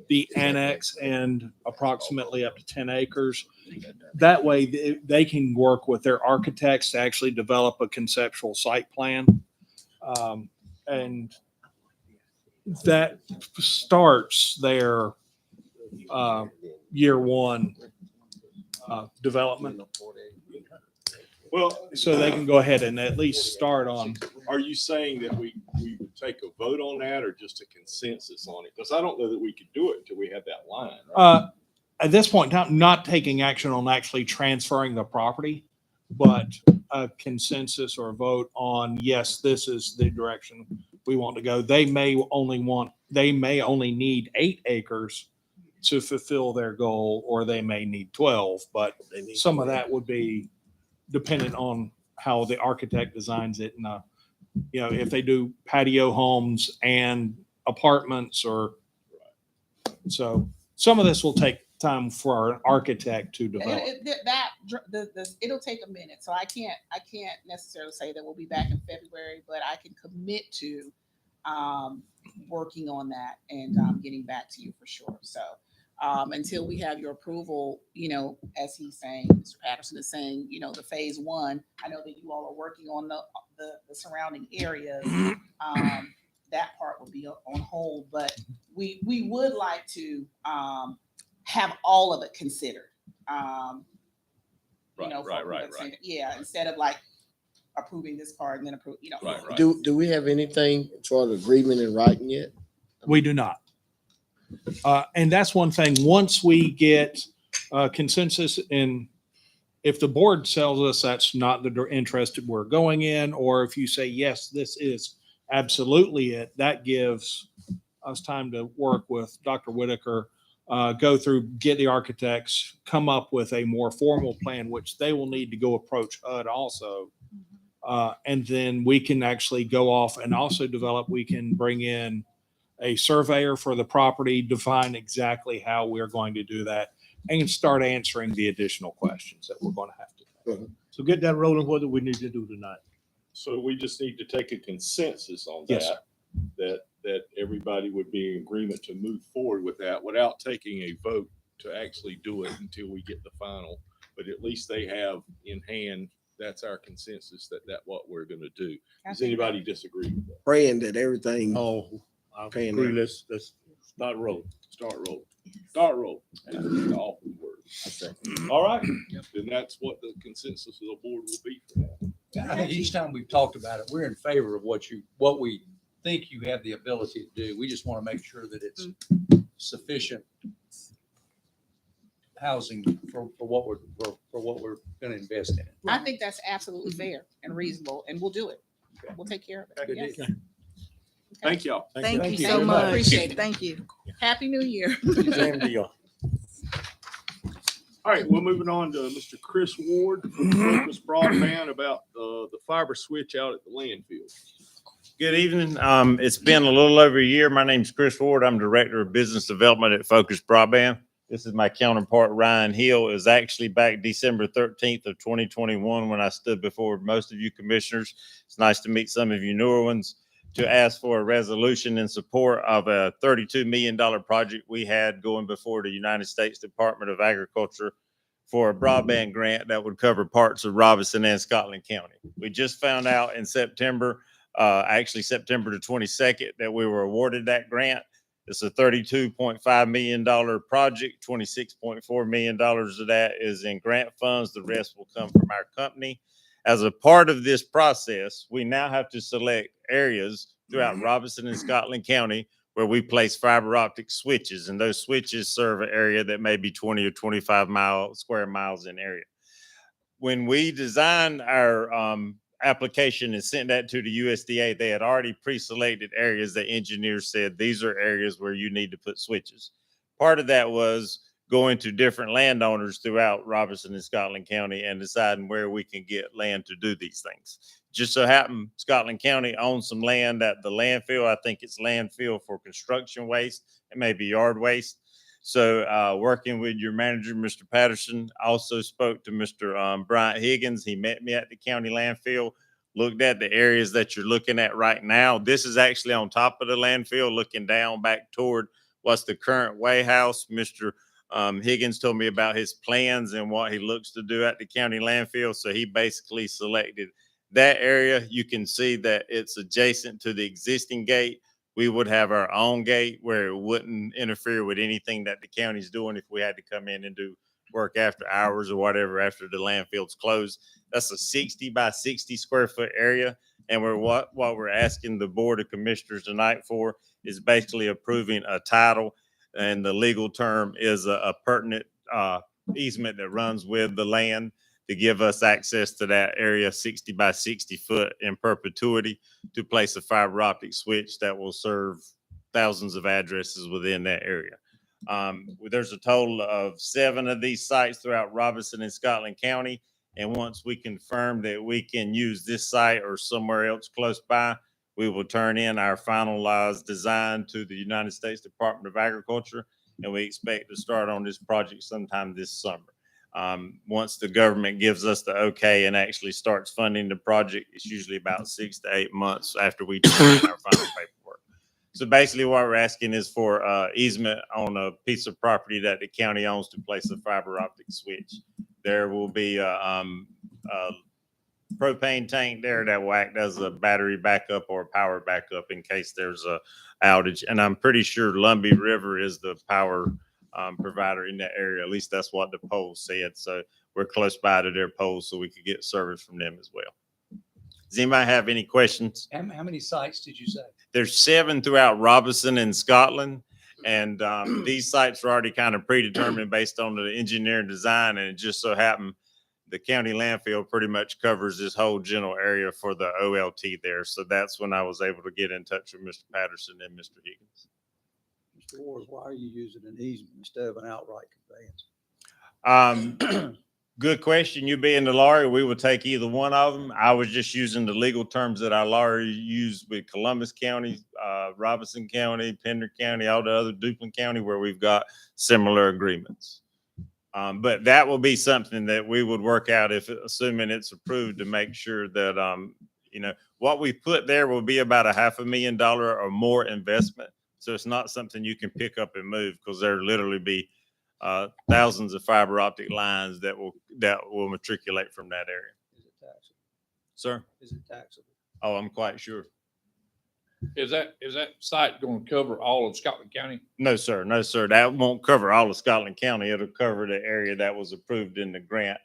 the annex and approximately up to 10 acres, that way they can work with their architects to actually develop a conceptual site plan. And that starts their year one development. Well, So they can go ahead and at least start on, are you saying that we would take a vote on that or just a consensus on it? Because I don't know that we could do it until we have that line. Right? at this point in time, not taking action on actually transferring the property, but a consensus or a vote on, yes, this is the direction we want to go. They may only need 8 acres to fulfill their goal, or they may need 12, but some of that would be dependent on how the architect designs it. And, if they do patio homes and apartments, or so some of this will take time for an architect to develop. It'll take a minute, so I can't necessarily say that we'll be back in February, but I can commit to working on that and getting back to you for sure. So until we have your approval, as he's saying, Mr. Patterson is saying, the phase 1, I know that you all are working on the surrounding areas. That part will be on hold, but we would like to have all of it considered. Right. Yeah, instead of like approving this part and then approve, Right. Do we have anything for the agreement in writing yet? We do not. And that's one thing, once we get consensus in, if the board tells us that's not the interest we're going in, or if you say, yes, this is absolutely it, that gives us time to work with Dr. Whitaker, go through, get the architects, come up with a more formal plan, which they will need to go approach HUD also. And then we can actually go off and also develop, we can bring in a surveyor for the property, define exactly how we're going to do that, and start answering the additional questions that we're going to have to. So get that rolling. What do we need to do tonight? So we just need to take a consensus on Yes, that everybody would be in agreement to move forward with that without taking a vote to actually do it until we get the final. But at least they have in hand, that's our consensus, that's what we're gonna do. Does anybody disagree with that? Praying that everything, Oh, I Paying agree. that. Let's start rolling. Start rolling. Start rolling. That's the awful word. All right, then that's what the consensus of the board will be for that. I think each time we've talked about it, we're in favor of what we think you have the ability to do. We just want to make sure that it's sufficient housing for what we're going to invest in it. I think that's absolutely fair and reasonable, and we'll do it. We'll take care of it. Yes. Thank y'all. Thank you you so very much. much. Appreciate it. Thank you. Happy New Year. Same deal. All right, we're moving on to Mr. Chris Ward from Focus Broadband about the fiber switch out at the landfill. Good evening. It's been a little over a year. My name's Chris Ward. I'm Director of Business Development at Focus Broadband. This is my counterpart, Ryan Hill. It was actually back December 13th of 2021 when I stood before most of you commissioners. It's nice to meet some of you newer ones to ask for a resolution in support of a $32 million project we had going before the United States Department of Agriculture for a broadband grant that would cover parts of Robinson and Scotland County. We just found out in September, actually September the 22nd, that we were awarded that grant. It's a $32.5 million project. $26.4 million of that is in grant funds. The rest will come from our company. As a part of this process, we now have to select areas throughout Robinson and Scotland County where we place fiber optic switches, and those switches serve an area that may be 20 or 25 square miles in area. When we designed our application and sent that to the USDA, they had already pre-selected areas that engineers said these are areas where you need to put switches. Part of that was going to different landowners throughout Robinson and Scotland County and deciding where we can get land to do these things. Just so happened, Scotland County owns some land at the landfill. I think it's landfill for construction waste. It may be yard waste. So working with your manager, Mr. Patterson, I also spoke to Mr. Bryant Higgins. He met me at the county landfill, looked at the areas that you're looking at right now. This is actually on top of the landfill, looking down back toward what's the current way house. Mr. Higgins told me about his plans and what he looks to do at the county landfill. So he basically selected that area. You can see that it's adjacent to the existing gate. We would have our own gate where it wouldn't interfere with anything that the county's doing if we had to come in and do work after hours or whatever after the landfill's closed. That's a 60 by 60 square foot area. And what we're asking the Board of Commissioners tonight for is basically approving a title. And the legal term is a pertinent easement that runs with the land to give us access to that area 60 by 60 foot in perpetuity to place a fiber optic switch that will serve thousands of addresses within that area. There's a total of 7 of these sites throughout Robinson and Scotland County. And once we confirm that we can use this site or somewhere else close by, we will turn in our finalized design to the United States Department of Agriculture, and we expect to start on this project sometime this summer. Once the government gives us the okay and actually starts funding the project, it's usually about 6 to 8 months after we turn in our final paperwork. So basically what we're asking is for easement on a piece of property that the county owns to place a fiber optic switch. There will be a propane tank there that will act as a battery backup or power backup in case there's a outage. And I'm pretty sure Lumbee River is the power provider in that area. At least that's what the poll said. So we're close by to their polls so we could get service from them as well. Does anybody have any questions? How many sites did you say? There's 7 throughout Robinson and Scotland. And these sites are already kind of predetermined based on the engineering design. And it just so happened the county landfill pretty much covers this whole general area for the OLT there. So that's when I was able to get in touch with Mr. Patterson and Mr. Higgins. Mr. Ward, why are you using an easement instead of an outright conveyance? Good question. You being the lawyer, we would take either one of them. I was just using the legal terms that our lawyer used with Columbus County, Robinson County, Pender County, all the other Duplin County where we've got similar agreements. But that will be something that we would work out if, assuming it's approved, to make sure that, you know, what we put there will be about $500,000 or more investment. So it's not something you can pick up and move because there literally be thousands of fiber optic lines that will matriculate from that area. Is it taxable? Sir? Is it taxable? Oh, I'm quite sure. Is that site going to cover all of Scotland County? No, sir. No, sir. That won't cover all of Scotland County. It'll cover the area that was approved in the grant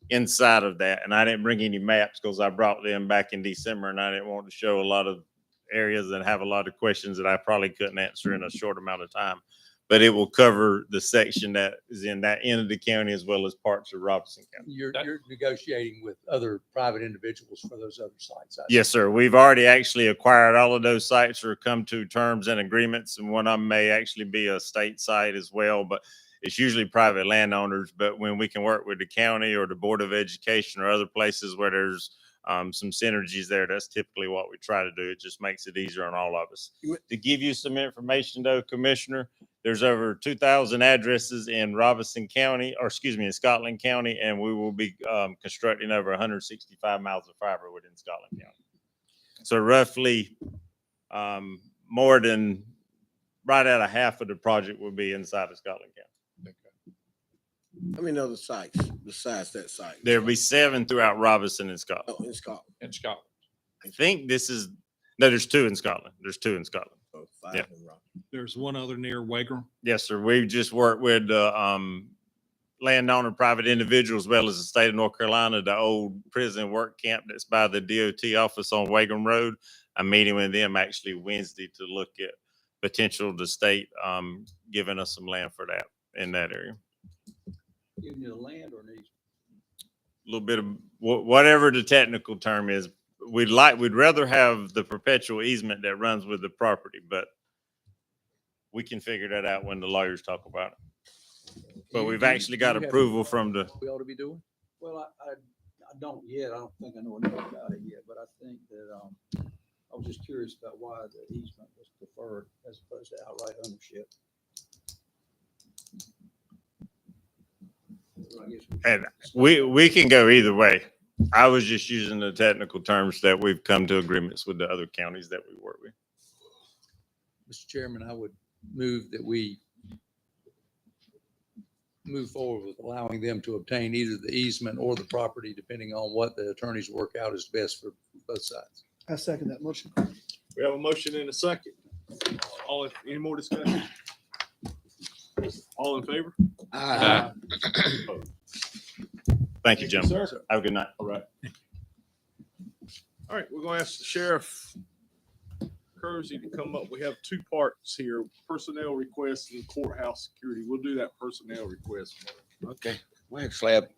inside of that. And I didn't bring any maps because I brought them back in December and I didn't want to show a lot of areas and have a lot of questions that I probably couldn't answer in a short amount of time. But it will cover the section that is in that end of the county as well as parts of Robinson County. You're negotiating with other private individuals for those other sites. Yes, sir. We've already actually acquired all of those sites or come to terms and agreements. And one of them may actually be a state site as well, but it's usually private landowners. But when we can work with the county or the Board of Education or other places where there's some synergies there, that's typically what we try to do. It just makes it easier on all of us. To give you some information though, Commissioner, there's over 2,000 addresses in Robinson County, or excuse me, in Scotland County, and we will be constructing over 165 miles of fiber within Scotland County. So roughly more than right at a half of the project will be inside of Scotland County. How many other sites besides that site? There'll be 7 throughout Robinson and Scotland. Oh, in Scotland. In Scotland. I think this is, no, there's 2 in Scotland. There's 2 in Scotland. Oh, 5 Yeah. in Rock. There's one other near Wagram. Yes, sir. We've just worked with landowner, private individuals, as well as the state of North Carolina, the old prison work camp that's by the DOT office on Wagram Road. I'm meeting with them actually Wednesday to look at potential the state giving us some land for that in that area. Giving you the land or an easement? A little bit of whatever the technical term is. We'd rather have the perpetual easement that runs with the property, but we can figure that out when the lawyers talk about it. But we've actually got approval from the, We ought to be doing? Well, I don't yet. I don't think I know enough about it yet, but I think that, I was just curious about why the easement was preferred as opposed to outright ownership. I guess and we can go either way. I was just using the technical terms that we've come to agreements with the other counties that we work with. Mr. Chairman, I would move that we move forward with allowing them to obtain either the easement or the property, depending on what the attorneys work out is best for both sides. I second that motion. We have a motion and a second. Any more discussion? All in favor? Thank you, gentlemen. Sir. Have a good night. All right. All right, we're gonna ask the Sheriff Kersey to come up. We have 2 parts here, personnel requests and courthouse security. We'll do that personnel request. Okay, we actually have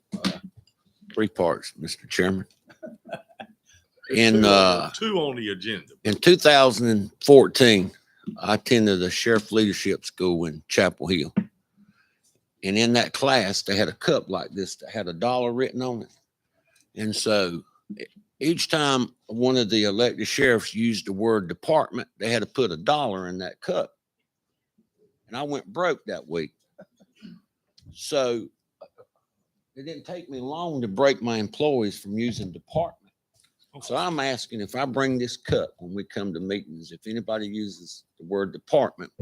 3 parts, Mr. Chairman. In 2 on the agenda. in 2014, I attended the Sheriff Leadership School in Chapel Hill. And in that class, they had a cup like this that had $1 written on it. And so each time one of the elected sheriffs used the word department, they had to put $1 in that cup. And I went broke that week. So it didn't take me long to break my employees from using department. So I'm asking if I bring this cup when we come to meetings, if anybody uses the word department,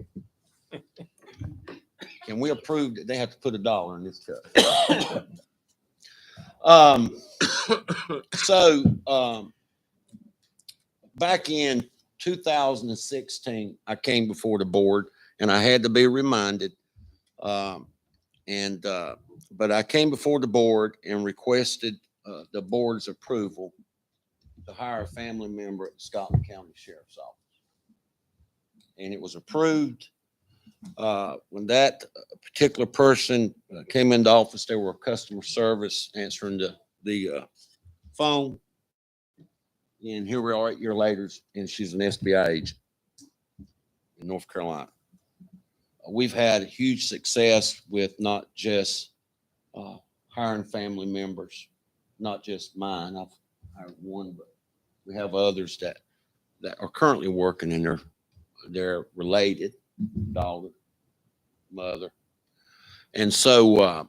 can we approve that they have to put $1 in this cup? Back in 2016, I came before the board and I had to be reminded. But I came before the board and requested the board's approval to hire a family member at the Scotland County Sheriff's Office. And it was approved. When that particular person came into office, they were customer service answering the phone. And here we are 8 years later, and she's an SBI agent in North Carolina. We've had huge success with not just hiring family members, not just mine. I've hired one, but we have others that are currently working, and they're related, daughter, mother. And so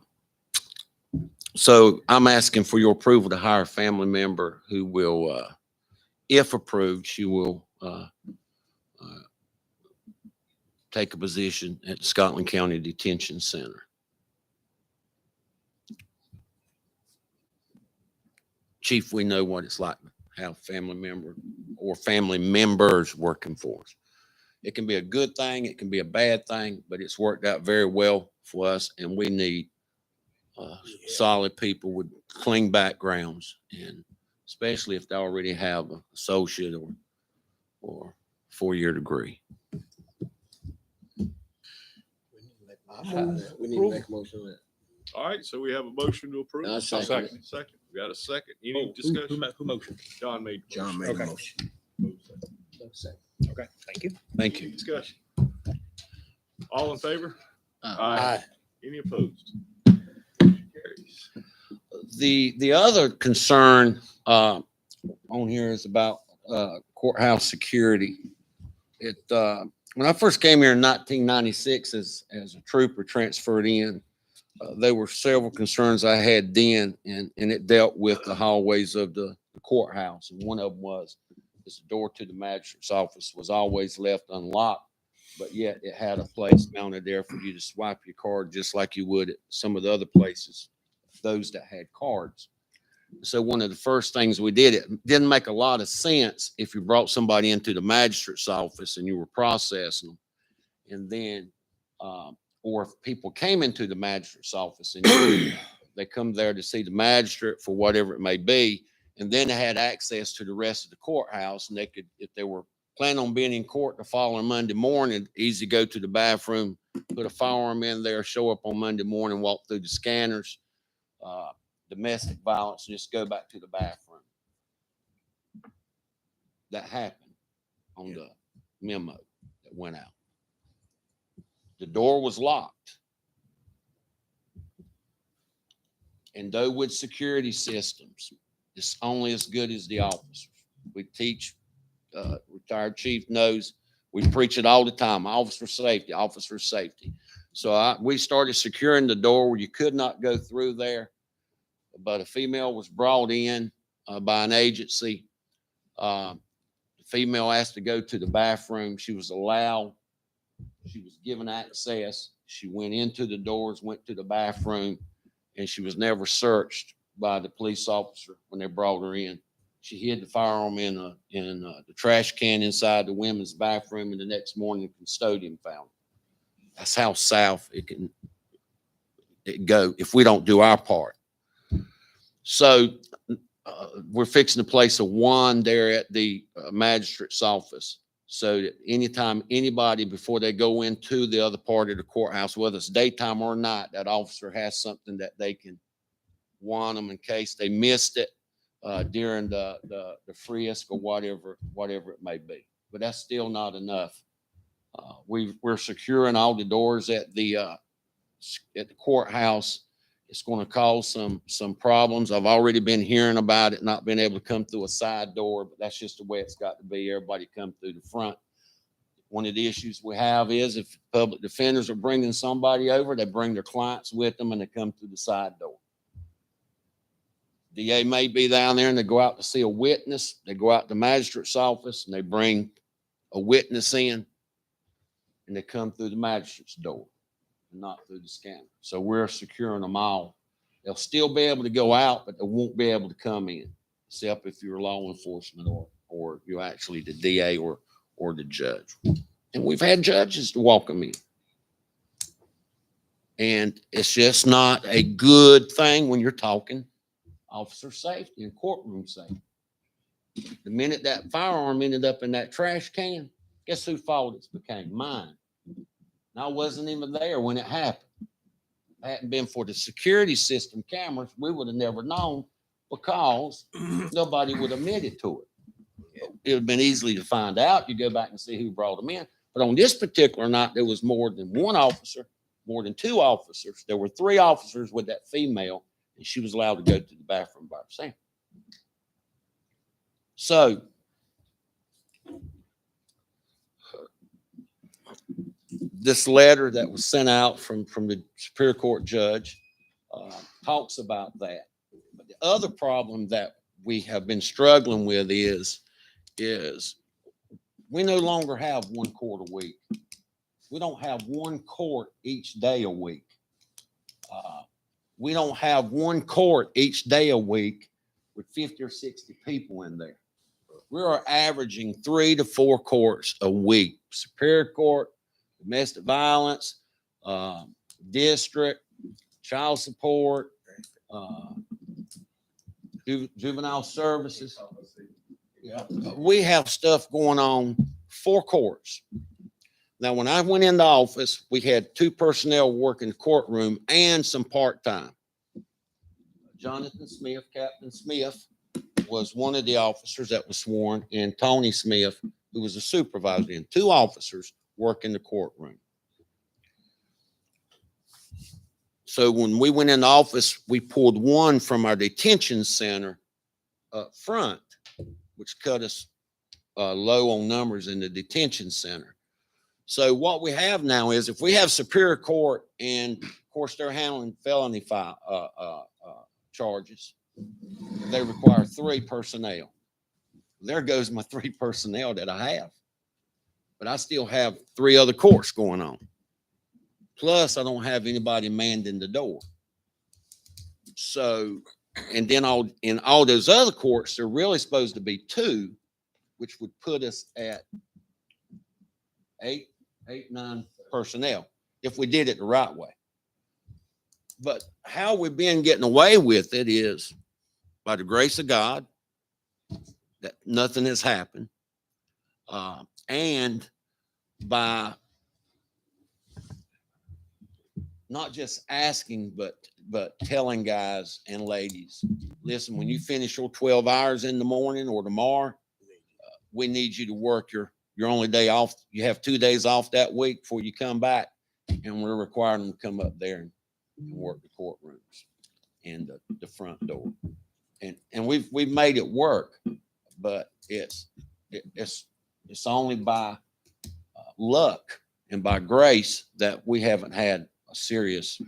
I'm asking for your approval to hire a family member who will, if approved, she will take a position at the Scotland County Detention Center. Chief, we know what it's like to have family member or family members working for us. It can be a good thing, it can be a bad thing, but it's worked out very well for us, and we need solid people with clean backgrounds, and especially if they already have an associate or 4-year degree. We need to make a motion on that. All right, so we have a motion to approve. I'll second it. Second. We got a second. Any discussion? Who motioned? John made. the John motion. made a motion. Okay, thank you. Thank you. Discussion. All in favor? Aye. Any opposed? Carries. The other concern on here is about courthouse security. When I first came here in 1996 as a trooper transferred in, there were several concerns I had then, and it dealt with the hallways of the courthouse. And one of them was the door to the magistrate's office was always left unlocked, but yet it had a place mounted there for you to swipe your card just like you would at some of the other places, those that had cards. So one of the first things we did, it didn't make a lot of sense if you brought somebody into the magistrate's office and you were processing them, and then or if people came into the magistrate's office and they come there to see the magistrate for whatever it may be, and then they had access to the rest of the courthouse, and they could, if they were planning on being in court the following Monday morning, easy go to the bathroom, put a firearm in there, show up on Monday morning, walk through the scanners, domestic violence, and just go back to the bathroom. That happened on the memo that went out. The door was locked. And though with security systems, it's only as good as the officers. We teach, retired chief knows, we preach it all the time, officer safety, officer safety. So we started securing the door where you could not go through there, but a female was brought in by an agency. The female asked to go to the bathroom. She was allowed. She was given access. She went into the doors, went to the bathroom, and she was never searched by the police officer when they brought her in. She hid the firearm in the trash can inside the women's bathroom, and the next morning the custodian found it. That's how south it can go if we don't do our part. So we're fixing to place a wand there at the magistrate's office, so that anytime anybody, before they go into the other part of the courthouse, whether it's daytime or night, that officer has something that they can wand them in case they missed it during the frisk or whatever it may be. But that's still not enough. We're securing all the doors at the courthouse. It's going to cause some problems. I've already been hearing about it not being able to come through a side door, but that's just the way it's got to be. Everybody come through the front. One of the issues we have is if public defenders are bringing somebody over, they bring their clients with them and they come through the side door. DA may be down there and they go out to see a witness. They go out to the magistrate's office and they bring a witness in and they come through the magistrate's door, not through the scanner. So we're securing them all. They'll still be able to go out, but they won't be able to come in, except if you're law enforcement or you're actually the DA or the judge. And we've had judges to walk them in. And it's just not a good thing when you're talking officer safety and courtroom safety. The minute that firearm ended up in that trash can, guess whose fault it became? Mine. And I wasn't even there when it happened. If it hadn't been for the security system cameras, we would have never known because nobody would have admitted to it. It would have been easily to find out. You go back and see who brought them in. But on this particular night, there was more than one officer, more than two officers. There were three officers with that female, and she was allowed to go to the bathroom by herself. So this letter that was sent out from the Superior Court judge talks about that. But the other problem that we have been struggling with is we no longer have one court a week. We don't have one court each day a week. We don't have one court each day a week with 50 or 60 people in there. We are averaging 3 to 4 courts a week. Superior Court, domestic violence, district, child support, juvenile services. Yeah, we have stuff going on 4 courts. Now, when I went into office, we had 2 personnel working the courtroom and some part-time. Jonathan Smith, Captain Smith, was one of the officers that was sworn, and Tony Smith, who was a supervisor, and 2 officers working the courtroom. So when we went into office, we pulled one from our detention center up front, which cut us low on numbers in the detention center. So what we have now is if we have Superior Court, and of course they're handling felony charges, they require 3 personnel. There goes my 3 personnel that I have. But I still have 3 other courts going on. Plus, I don't have anybody manning the door. So, and then in all those other courts, they're really supposed to be 2, which would put us at 8, 9 personnel if we did it the right way. But how we've been getting away with it is by the grace of God, that nothing has happened, and by not just asking, but telling guys and ladies, listen, when you finish your 12 hours in the morning or tomorrow, we need you to work your only day off. You have 2 days off that week before you come back, and we're requiring them to come up there and work the courtrooms and the front door. And we've made it work, but it's only by luck and by grace that we haven't had a serious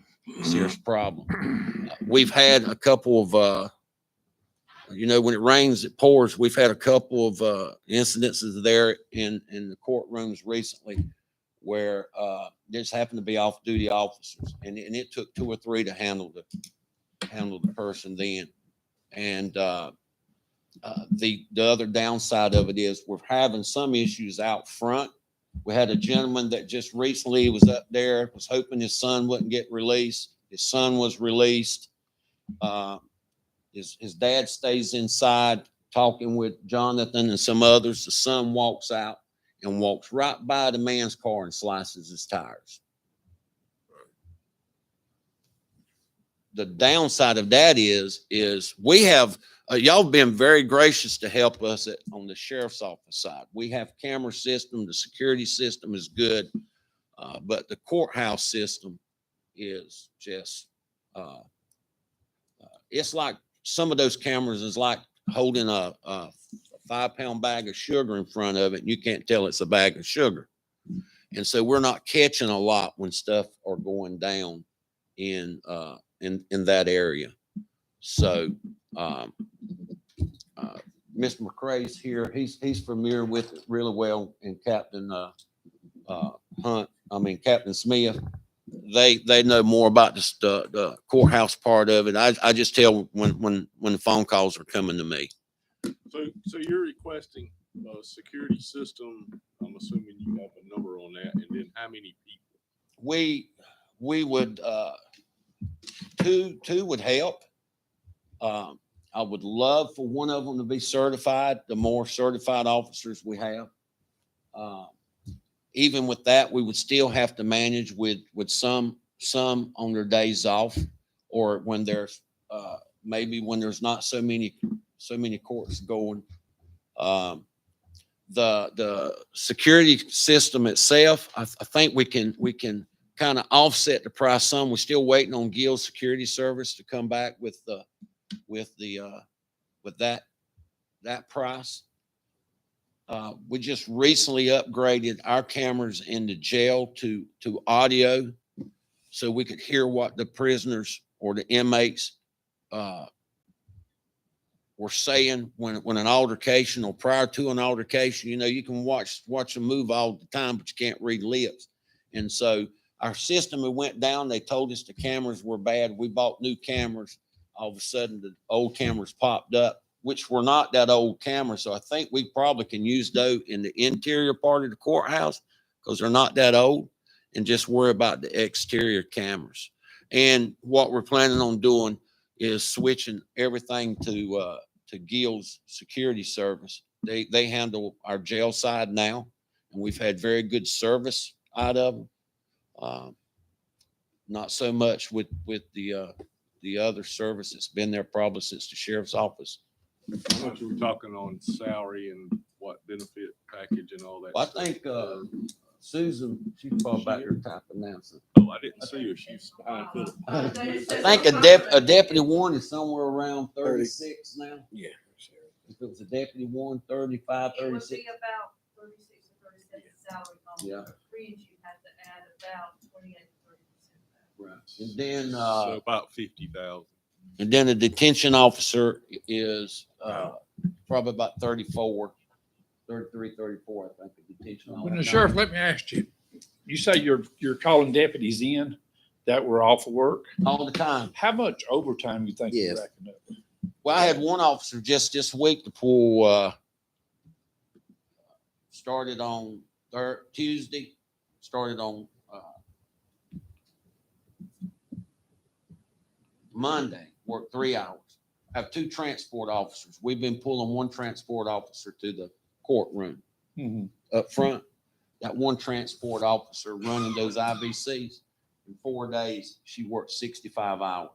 problem. We've had a couple of, when it rains, it pours. We've had a couple of incidences there in the courtrooms recently where just happened to be off-duty officers, and it took 2 or 3 to handle the person then. And the other downside of it is we're having some issues out front. We had a gentleman that just recently was up there, was hoping his son wouldn't get released. His son was released. His dad stays inside talking with Jonathan and some others. The son walks out and walks right by the man's car and slices his tires. The downside of that is we have, y'all been very gracious to help us on the sheriff's office side. We have camera system, the security system is good, but the courthouse system is just, it's like some of those cameras is like holding a 5-pound bag of sugar in front of it, and you can't tell it's a bag of sugar. And so we're not catching a lot when stuff are going down in that area. So Mr. McCrae's here. He's familiar with it really well, and Captain Captain Smith. They know more about the courthouse part of it. I just tell when the phone calls are coming to me. So you're requesting a security system. I'm assuming you have a number on that, and then how many people? We would 2 would help. I would love for one of them to be certified, the more certified officers we have. Even with that, we would still have to manage with some on their days off, or when there's, maybe when there's not so many courts going. The security system itself, I think we can kind of offset the price some. We're still waiting on Gill's Security Service to come back with that price. We just recently upgraded our cameras in the jail to audio, so we could hear what the prisoners or the inmates were saying when an altercation or prior to an altercation. You know, you can watch them move all the time, but you can't read lips. And so our system, it went down. They told us the cameras were bad. We bought new cameras. All of a sudden, the old cameras popped up, which were not that old camera. So I think we probably can use those in the interior part of the courthouse because they're not that old, and just worry about the exterior cameras. And what we're planning on doing is switching everything to Gill's Security Service. They handle our jail side now, and we've had very good service out of them. Not so much with the other service that's been there probably since the sheriff's office. How much we're talking on salary and what benefit package and all that? Well, I think Susan, she's probably back there typing now. So. Oh, I didn't see her. She's behind Philip. I think a deputy one is somewhere around 36 now. Yeah. If it was a deputy one, 35, It would 36. be about 36 or 37 salary. Yeah. Fringe, you have to add about 28 to 30%. Right. And then So about 50,000. and then the detention officer is probably about 34, 33, 34, I think, the detention When officer. the sheriff, let me ask you, you say you're calling deputies in that were off of work? All the time. How much overtime you think you Yes. reckon up? Well, I had one officer just this week to pull, started on Tuesday, started on Monday, worked 3 hours. I have 2 transport officers. We've been pulling 1 transport officer to the courtroom up front. That 1 transport officer running those IVCs. In 4 days, she worked 65 hours.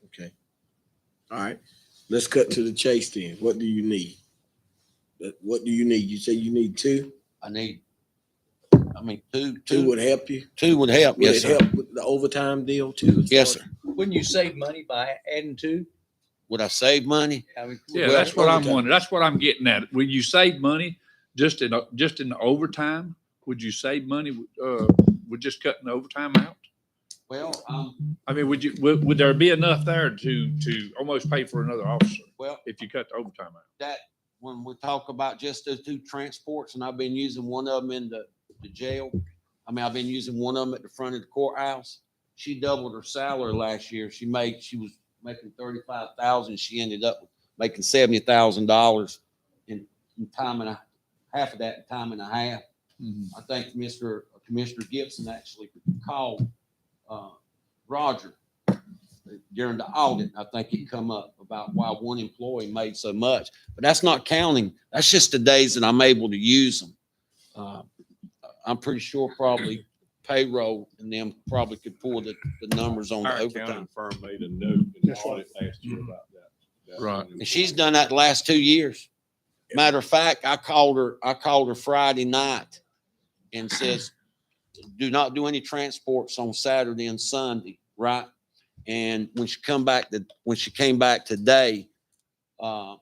Okay. All right. Let's cut to the chase then. What do you need? What do you need? You say you need 2? I mean, two 2 would help you? 2 would help. Would Yes, it sir. help with the overtime deal too? Yes, sir. Wouldn't you save money by adding 2? Would I save money? Yeah, Well, that's what I'm overtime. wondering. That's what I'm getting at. Will you save money just in the overtime? Would you save money, with just cutting the overtime out? Well, I mean, would there be enough there to almost pay for another officer well, if you cut the overtime out? that, when we talk about just those 2 transports, and I've been using one of them in the jail. I mean, I've been using one of them at the front of the courthouse. She doubled her salary last year. She was making 35,000. She ended up making $70,000 in time and half of that in time and a half. I think Commissioner Gibson actually called Roger during the audit. I think it come up about why one employee made so much, but that's not counting. That's just the days that I'm able to use them. I'm pretty sure probably payroll and them probably could pull the numbers on the Our overtime. accounting firm made a note in the audit last year about that. Right. And she's done that the last 2 years. Matter of fact, I called her Friday night and says, do not do any transports on Saturday and Sunday, right? And when she came back today, of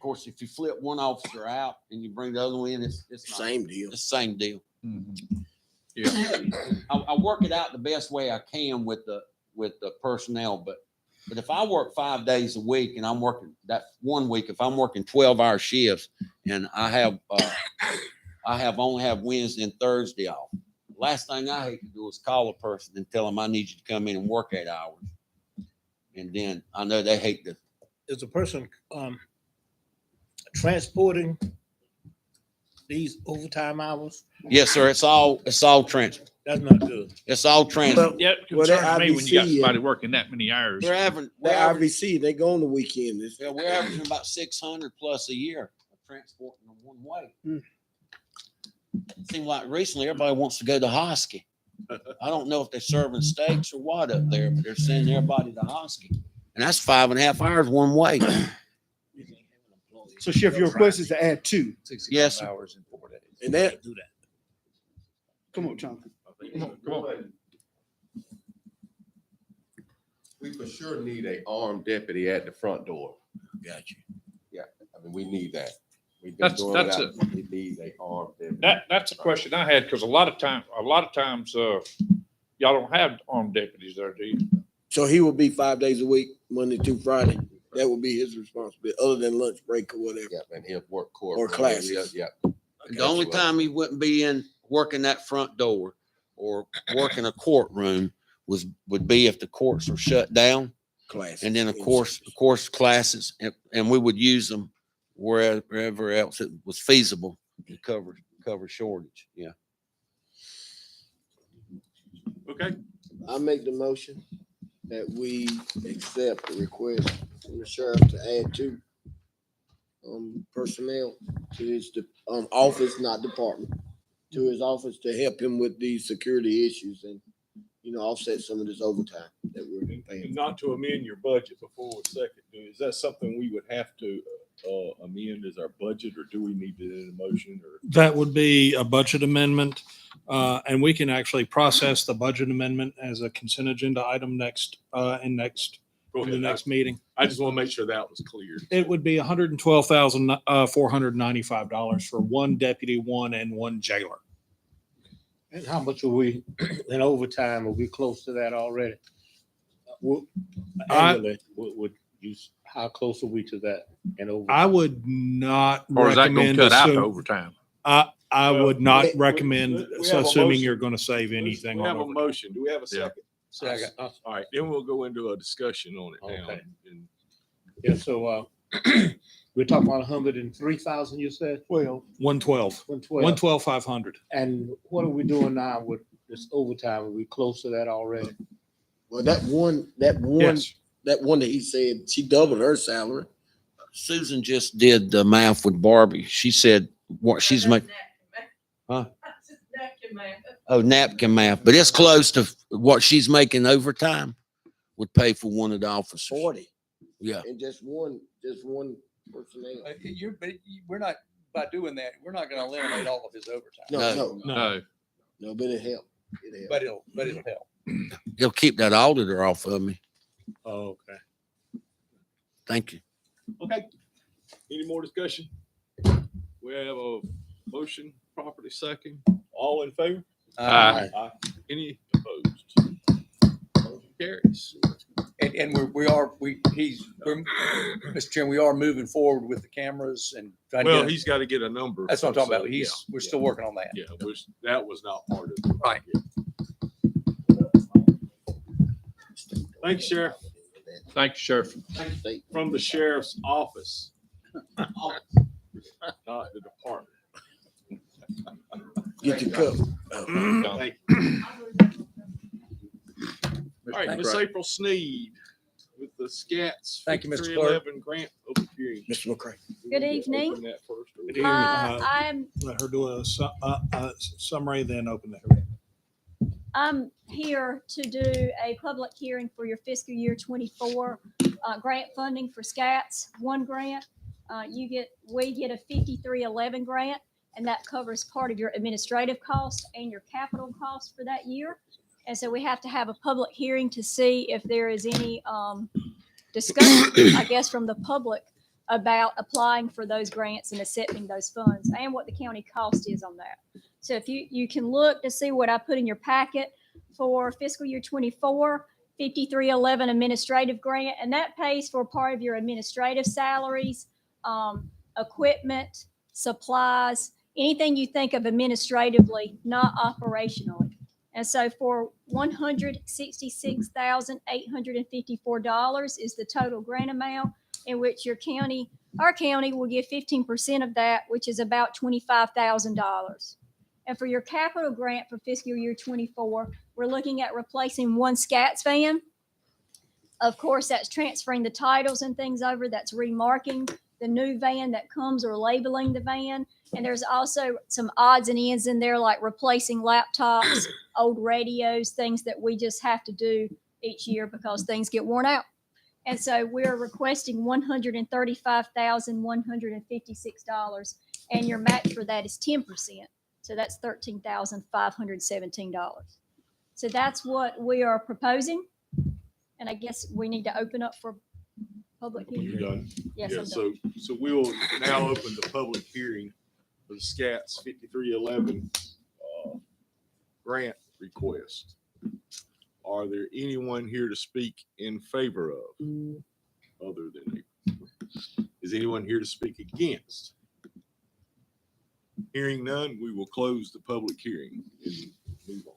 course, if you flip one officer out and you bring the other one in, it's not, Same deal. it's the same deal. Yeah. I work it out the best way I can with the personnel, but if I work 5 days a week and I'm working that 1 week, if I'm working 12-hour shifts and I only have Wednesday and Thursday off, last thing I hate to do is call a person and tell them I need you to come in and work 8 hours. And then I know they hate to. Is a person transporting these overtime hours? Yes, sir. It's all That's not good. It's all transfer. Yeah, it Well, that concerns me when you got IBC, somebody working that many hours. We're having, The IVC, they go on the weekend. yeah, we're averaging about 600 plus a year of transporting them one way. It seems like recently everybody wants to go to Hosky. I don't know if they're serving steaks or what up there, but they're sending everybody to Hosky. And that's 5.5 hours one way. So Sheriff, your request is to add 2. Yes, sir. Hours in 4 days. And that, Do that. Come on, Jonathan. Come on. We for sure need a armed deputy at the front door. Got you. Yeah, I mean, we need that. We've been That's- doing that's without- We need a armed deputy. That's a question I had, because a lot of times, y'all don't have armed deputies there, do you? so he will be 5 days a week, Monday through Friday. That will be his responsibility, other than lunch break or whatever. Yeah, and he'll work court. Or classes. Yeah. The only time he wouldn't be in working that front door or working a courtroom would be if the courts are shut down. Class. And then of course classes, and we would use them wherever else it was feasible to cover shortage. Yeah. Okay, I make the motion that we accept the request from the sheriff to add 2 personnel to his office, not department, to his office to help him with these security issues and, offset some of this overtime that we're paying. and not to amend your budget before a second, is that something we would have to amend as our budget, or do we need to do a motion, or? That would be a budget amendment, and we can actually process the budget amendment as a consent agenda item next, Go in the ahead. next meeting. I just want to make sure that was clear. It would be $112,495 for 1 deputy, 1 and 1 jailer. And how much are we in overtime? Are we close to that already? Annually, would you, how close are we to that in overtime? I would not Or is that gonna recommend. cut out the assume- overtime? I would not we- recommend, we have a assuming motion. you're going to save anything We on have a overtime. motion. Do we have a Yeah. second? Second. All right, then we'll go into a discussion on it now. Okay. And Yeah, so, we're talking about 103,000, you said? 112, 112. 112,500. And what are we doing now with this overtime? Are we close to that already? Well, that one Yes. that he said, she doubled her salary. Susan just did the math with Barbie. She said what she's making. Huh? Napkin math, but it's close to what she's making overtime would pay for one of the officers. 40. Yeah. And just one personnel. We're not, by doing that, we're not gonna eliminate all of his overtime. No, No. but it helped. But it'll help. He'll keep that auditor off of me. Oh, okay. Thank you. Okay, any more discussion? We have a motion, property second. All in favor? Aye. Any opposed? Motion carries. And Mr. Chairman, we are moving forward with the cameras and trying to Well, get, he's got to get a number. that's what I'm talking about. So, yeah, We're still working on that. Yeah, that was not part of it. Right. Thank you, Sheriff. Thank you, Sheriff. From the sheriff's office. Not the department. Get your cup. Thank you. All right, Miss April Sneed with the SCATS. Thank you, Mr. Clerk. 5311 grant open hearing. Mr. McCray. Good evening. Open that first, or- I'm Let her do a summary, then open the hearing. I'm here to do a public hearing for your fiscal year 24 grant funding for SCATS, one grant. We get a 5311 grant, and that covers part of your administrative cost and your capital cost for that year. And so we have to have a public hearing to see if there is any discussion, I guess, from the public about applying for those grants and accepting those funds and what the county cost is on that. So if you can look to see what I put in your packet for fiscal year 24, 5311 administrative grant, and that pays for part of your administrative salaries, equipment, supplies, anything you think of administratively, not operationally. And so for $166,854 is the total grant amount, in which our county will give 15% of that, which is about $25,000. And for your capital grant for fiscal year 24, we're looking at replacing one SCATS van. Of course, that's transferring the titles and things over. That's remarking the new van that comes or labeling the van. And there's also some odds and ends in there, like replacing laptops, old radios, things that we just have to do each year because things get worn out. And so we're requesting $135,156, and your match for that is 10%. So that's $13,517. So that's what we are proposing. And I guess we need to open up for public You hearing. done? Yes, Yeah, I'm done. so we'll now open the public hearing for the SCATS 5311 grant request. Are there anyone here to speak in favor of, other than April? Is anyone here to speak against? Hearing none, we will close the public hearing and move on.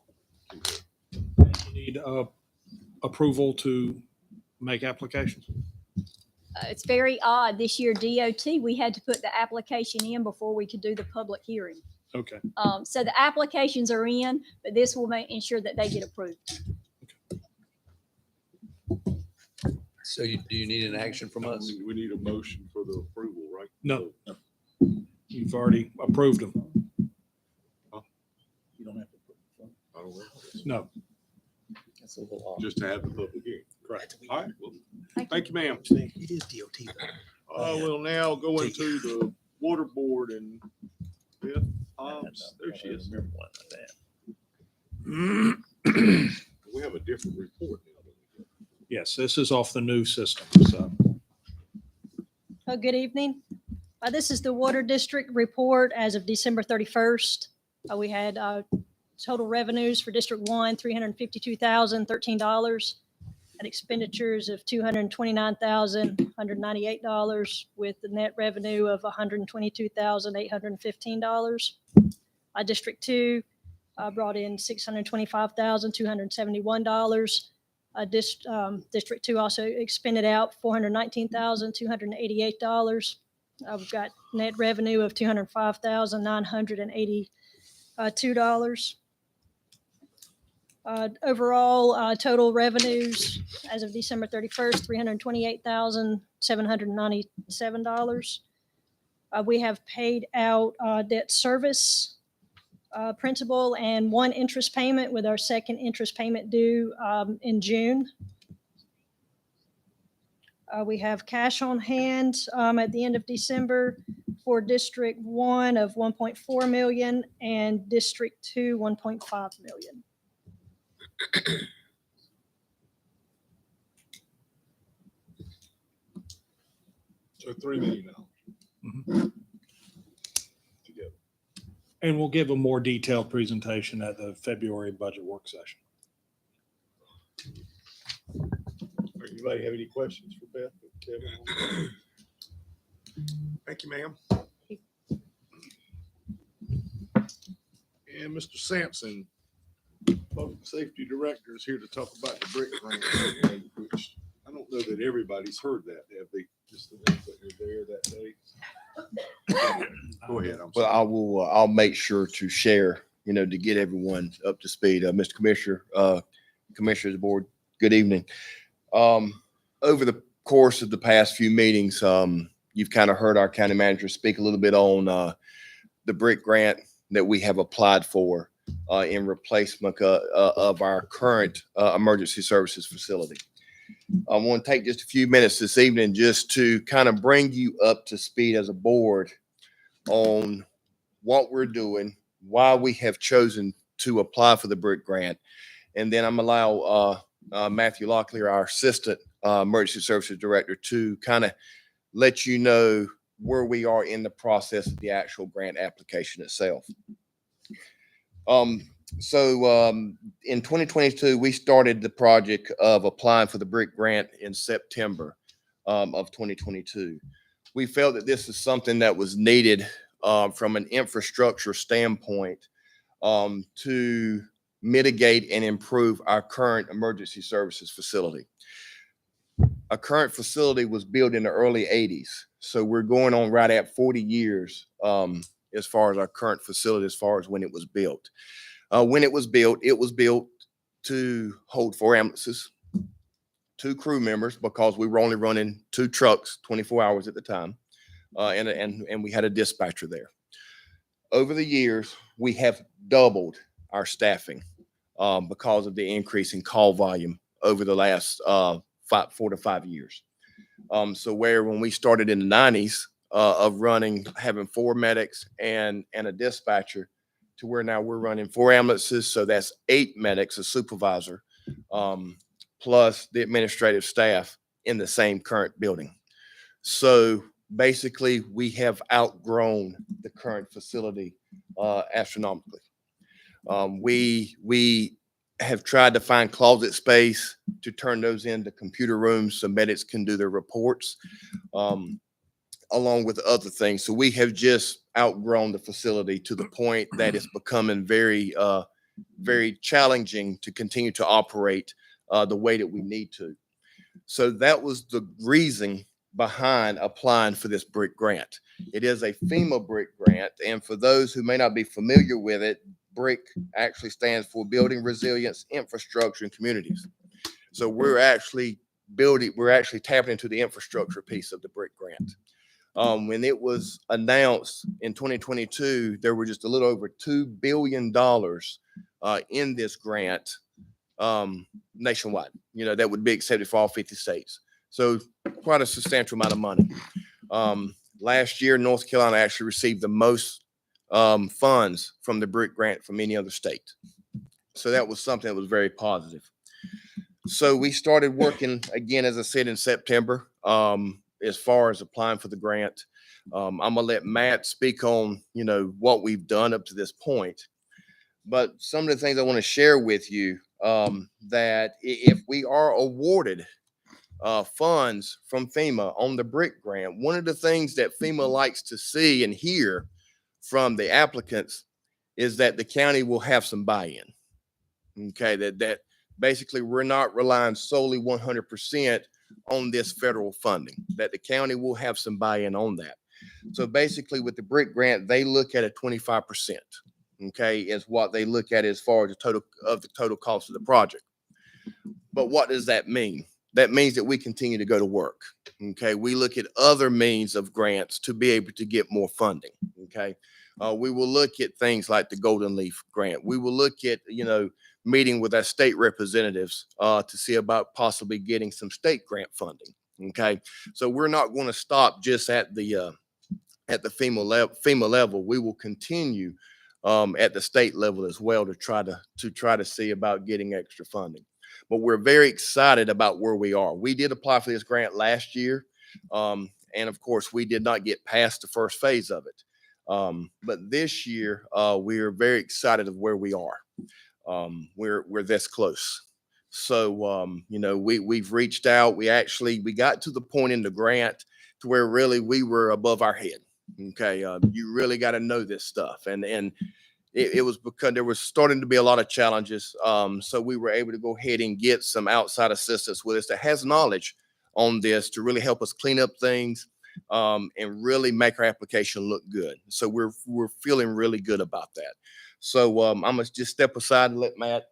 You need approval to make applications. It's very odd. This year DOT, we had to put the application in before we could do the public hearing. Okay. So the applications are in, but this will ensure that they get approved. So do you need an action from us? We need a motion for the approval, right? No. You've already approved them. You don't have to put it in. I don't know. No. That's a little odd. Just to have the public hearing. Correct. All right, well, thank you, ma'am. It is DOT. We'll now go into the water board and Beth Hobbs, there she is. Remember one like that. We have a different report now. Yes, this is off the new system. So Good evening. This is the Water District report as of December 31st. We had total revenues for District 1, $352,013, and expenditures of $229,198 with the net revenue of $122,815. District 2 brought in $625,271. District 2 also expended out $419,288. We've got net revenue of $205,982. Overall, total revenues as of December 31st, $328,797. We have paid out debt service principal and one interest payment, with our second interest payment due in June. We have cash on hand at the end of December for District 1 of 1.4 million and District 2, 1.5 million. So $3 million. Together. and we'll give a more detailed presentation at the February budget work session. Anybody have any questions for Beth or Kevin? Thank you, ma'am. And Mr. Sampson, Public Safety Director, is here to talk about the brick grant, which I don't know that everybody's heard that. Have they? Just the ones that were there that day. Go ahead. Well, I'll make sure to share, to get everyone up to speed. Mr. Commissioner, Commissioners Board, good evening. Over the course of the past few meetings, you've kind of heard our county manager speak a little bit on the brick grant that we have applied for in replacement of our current emergency services facility. I want to take just a few minutes this evening just to kind of bring you up to speed as a board on what we're doing, why we have chosen to apply for the brick grant. And then I'm going to allow Matthew Locklear, our Assistant Emergency Services Director, to kind of let you know where we are in the process of the actual grant application itself. So in 2022, we started the project of applying for the brick grant in September of 2022. We felt that this is something that was needed from an infrastructure standpoint to mitigate and improve our current emergency services facility. Our current facility was built in the early 80s. So we're going on right at 40 years as far as our current facility, as far as when it was built. When it was built to hold 4 ambulances, 2 crew members, because we were only running 2 trucks 24 hours at the time, and we had a dispatcher there. Over the years, we have doubled our staffing because of the increase in call volume over the last 4 to 5 years. So where when we started in the 90s of having 4 medics and a dispatcher, to where now we're running 4 ambulances. So that's 8 medics, a supervisor, plus the administrative staff in the same current building. So basically we have outgrown the current facility astronomically. We have tried to find closet space to turn those into computer rooms so medics can do their reports, along with other things. So we have just outgrown the facility to the point that it's becoming very, very challenging to continue to operate the way that we need to. So that was the reason behind applying for this BRIC grant. It is a FEMA BRIC grant, and for those who may not be familiar with it, BRIC actually stands for Building Resilience, Infrastructure, and Communities. So we're actually tapping into the infrastructure piece of the BRIC grant. When it was announced in 2022, there were just a little over $2 billion in this grant nationwide. You know, that would be accepted for all 50 states. So quite a substantial amount of money. Last year, North Carolina actually received the most funds from the BRIC grant from any other state. So that was something that was very positive. So we started working again, as I said, in September, as far as applying for the grant. I'm gonna let Matt speak on, you know, what we've done up to this point. But some of the things I want to share with you, that if we are awarded funds from FEMA on the BRIC grant, one of the things that FEMA likes to see and hear from the applicants is that the county will have some buy-in. Okay, that basically we're not relying solely 100% on this federal funding, that the county will have some buy-in on that. So basically with the BRIC grant, they look at a 25%, okay, is what they look at as far as the total cost of the project. But what does that mean? That means that we continue to go to work. Okay, we look at other means of grants to be able to get more funding. Okay, we will look at things like the Golden Leaf grant. We will look at, you know, meeting with our state representatives to see about possibly getting some state grant funding. Okay, so we're not going to stop just at the FEMA level. We will continue at the state level as well to try to see about getting extra funding. But we're very excited about where we are. We did apply for this grant last year. And of course, we did not get past the first phase of it. But this year, we are very excited of where we are. We're this close. So, you know, we've reached out. We got to the point in the grant to where really we were above our head. Okay. You really got to know this stuff. And it was because there was starting to be a lot of challenges. So we were able to go ahead and get some outside assistance with us that has knowledge on this to really help us clean up things and really make our application look good. So we're feeling really good about that. So I'm gonna just step aside and let Matt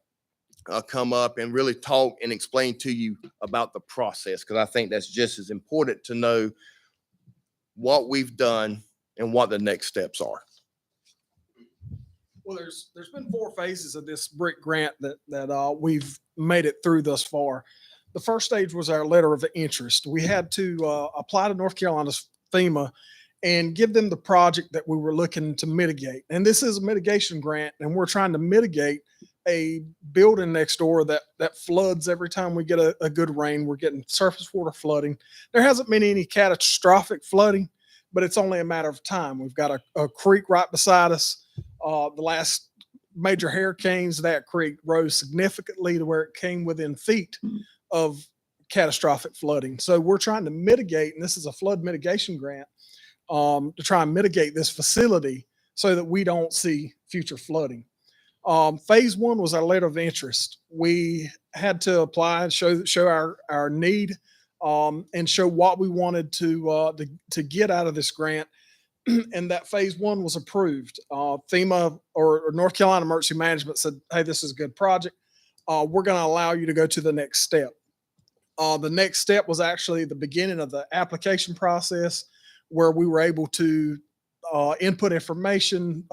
come up and really talk and explain to you about the process, because I think that's just as important to know what we've done and what the next steps are. Well, there's been 4 phases of this BRIC grant that we've made it through thus far. The first stage was our letter of interest. We had to apply to North Carolina's FEMA and give them the project that we were looking to mitigate. And this is a mitigation grant, and we're trying to mitigate a building next door that floods every time we get a good rain. We're getting surface water flooding. There hasn't been any catastrophic flooding, but it's only a matter of time. We've got a creek right beside us. The last major hurricanes, that creek rose significantly to where it came within feet of catastrophic flooding. So we're trying to mitigate, and this is a flood mitigation grant, to try and mitigate this facility so that we don't see future flooding. Phase 1 was our letter of interest. We had to apply and show our need and show what we wanted to get out of this grant. and that phase one was approved. FEMA or North Carolina Emergency Management said, hey, this is a good project. We're going to allow you to go to the next step. The next step was actually the beginning of the application process where we were able to input information,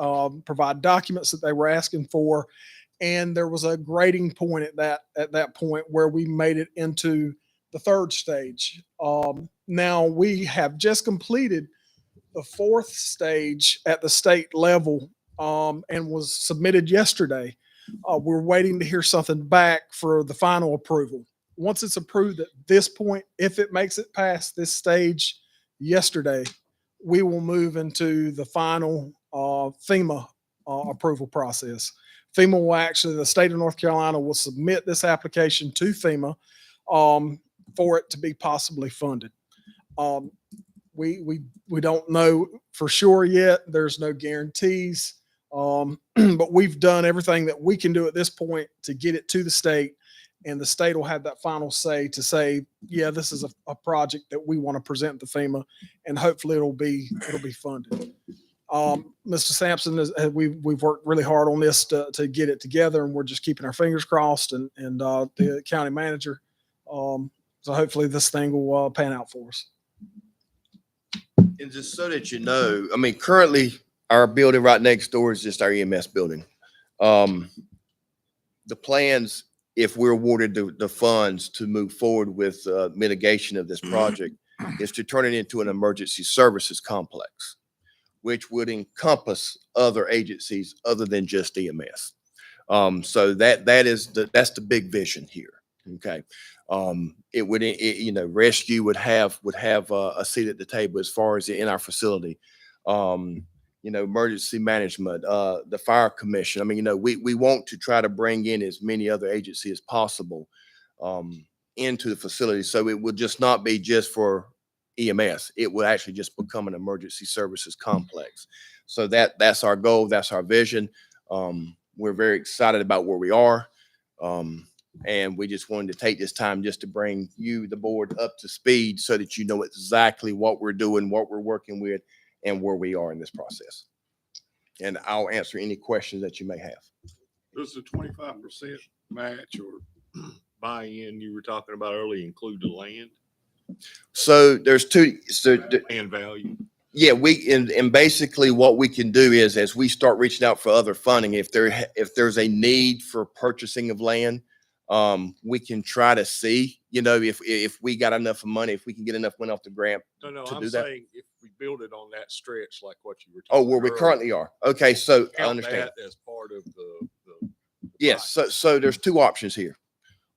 provide documents that they were asking for. And there was a grading point at that point where we made it into the third stage. Now we have just completed the fourth stage at the state level and was submitted yesterday. We're waiting to hear something back for the final approval. Once it's approved at this point, if it makes it past this stage yesterday, we will move into the final FEMA approval process. FEMA will actually, the state of North Carolina will submit this application to FEMA for it to be possibly funded. We don't know for sure yet. There's no guarantees, but we've done everything that we can do at this point to get it to the state, and the state will have that final say to say, yeah, this is a project that we want to present to FEMA, and hopefully it'll be funded. Mr. Sampson, we've worked really hard on this to get it together, and we're just keeping our fingers crossed, and the county manager. So hopefully this thing will pan out for us. And just so that you know, I mean, currently our building right next door is just our EMS building. The plans, if we're awarded the funds to move forward with mitigation of this project, is to turn it into an emergency services complex, which would encompass other agencies other than just EMS. So that's the big vision here. Okay. It would, you know, rescue would have a seat at the table as far as in our facility. You know, emergency management, the fire commission. I mean, you know, we want to try to bring in as many other agencies as possible into the facility. So it would just not be just for EMS. It will actually just become an emergency services complex. So that's our goal. That's our vision. We're very excited about where we are. And we just wanted to take this time just to bring you, the board, up to speed so that you know exactly what we're doing, what we're working with, and where we are in this process. And I'll answer any questions that you may have. Does the 25% match or buy-in you were talking about earlier include the land So there's two. and value? Yeah, and basically what we can do is, as we start reaching out for other funding, if there's a need for purchasing of land, we can try to see, you know, if we got enough money, if we can get enough money off the grant No, to I'm do that. saying if we build it on that stretch like what you were Oh, talking where we earlier, currently are. Okay, so I count understand. that as part of the Yes, so there's two options here.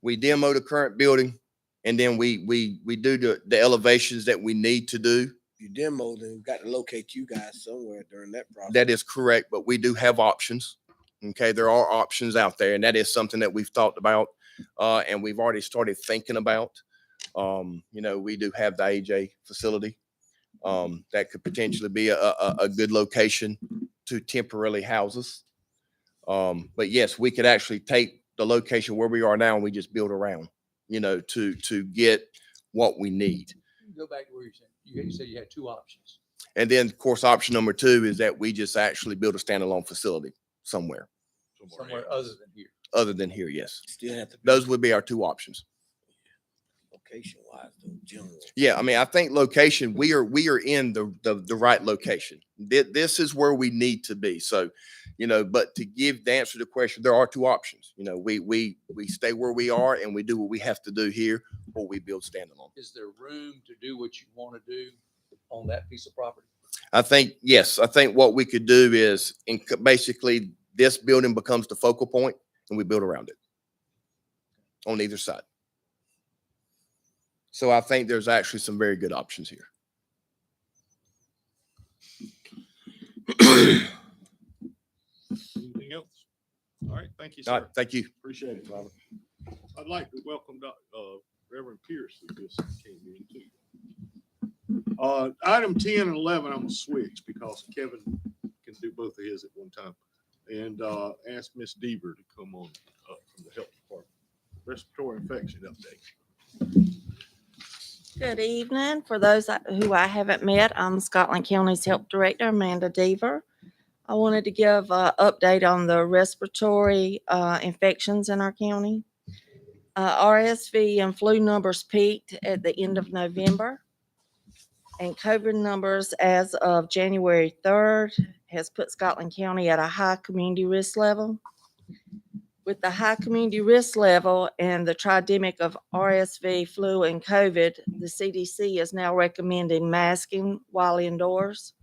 We demo the current building, and then we do the elevations that we need to do. You demo, then we've got to locate you guys somewhere during that process. That is correct, but we do have options. Okay, there are options out there, and that is something that we've talked about, and we've already started thinking about. You know, we do have the AJ facility that could potentially be a good location to temporarily house us. But yes, we could actually take the location where we are now and we just build around, you know, to get what we need. Go back to where you said you had two options. And then, of course, option number two is that we just actually build a standalone facility somewhere. Somewhere other than here. Other than here, yes. Still have to be Those would be our two options. location wise, though, general. Yeah, I mean, I think location, we are in the right location. This is where we need to be. So, you know, but to give the answer to the question, there are two options. You know, we stay where we are and we do what we have to do here, or we build standalone. Is there room to do what you want to do on that piece of property? I think, yes, I think what we could do is basically this building becomes the focal point and we build around it on either side. So I think there's actually some very good options here. Anything else? All right, thank you, All right, sir. thank you. Appreciate it, Robert. I'd like to welcome Reverend Pierce who just came in too. Item 10 and 11, I'm gonna switch because Kevin can do both of his at one time. And ask Miss Deaver to come on up from the health department. Respiratory infection update. Good evening. For those who I haven't met, I'm Scotland County's Health Director, Amanda Deaver. I wanted to give an update on the respiratory infections in our county. RSV and flu numbers peaked at the end of November, and COVID numbers as of January 3rd has put Scotland County at a high community risk level. With the high community risk level and the tridemic of RSV, flu, and COVID, the CDC is now recommending masking while indoors,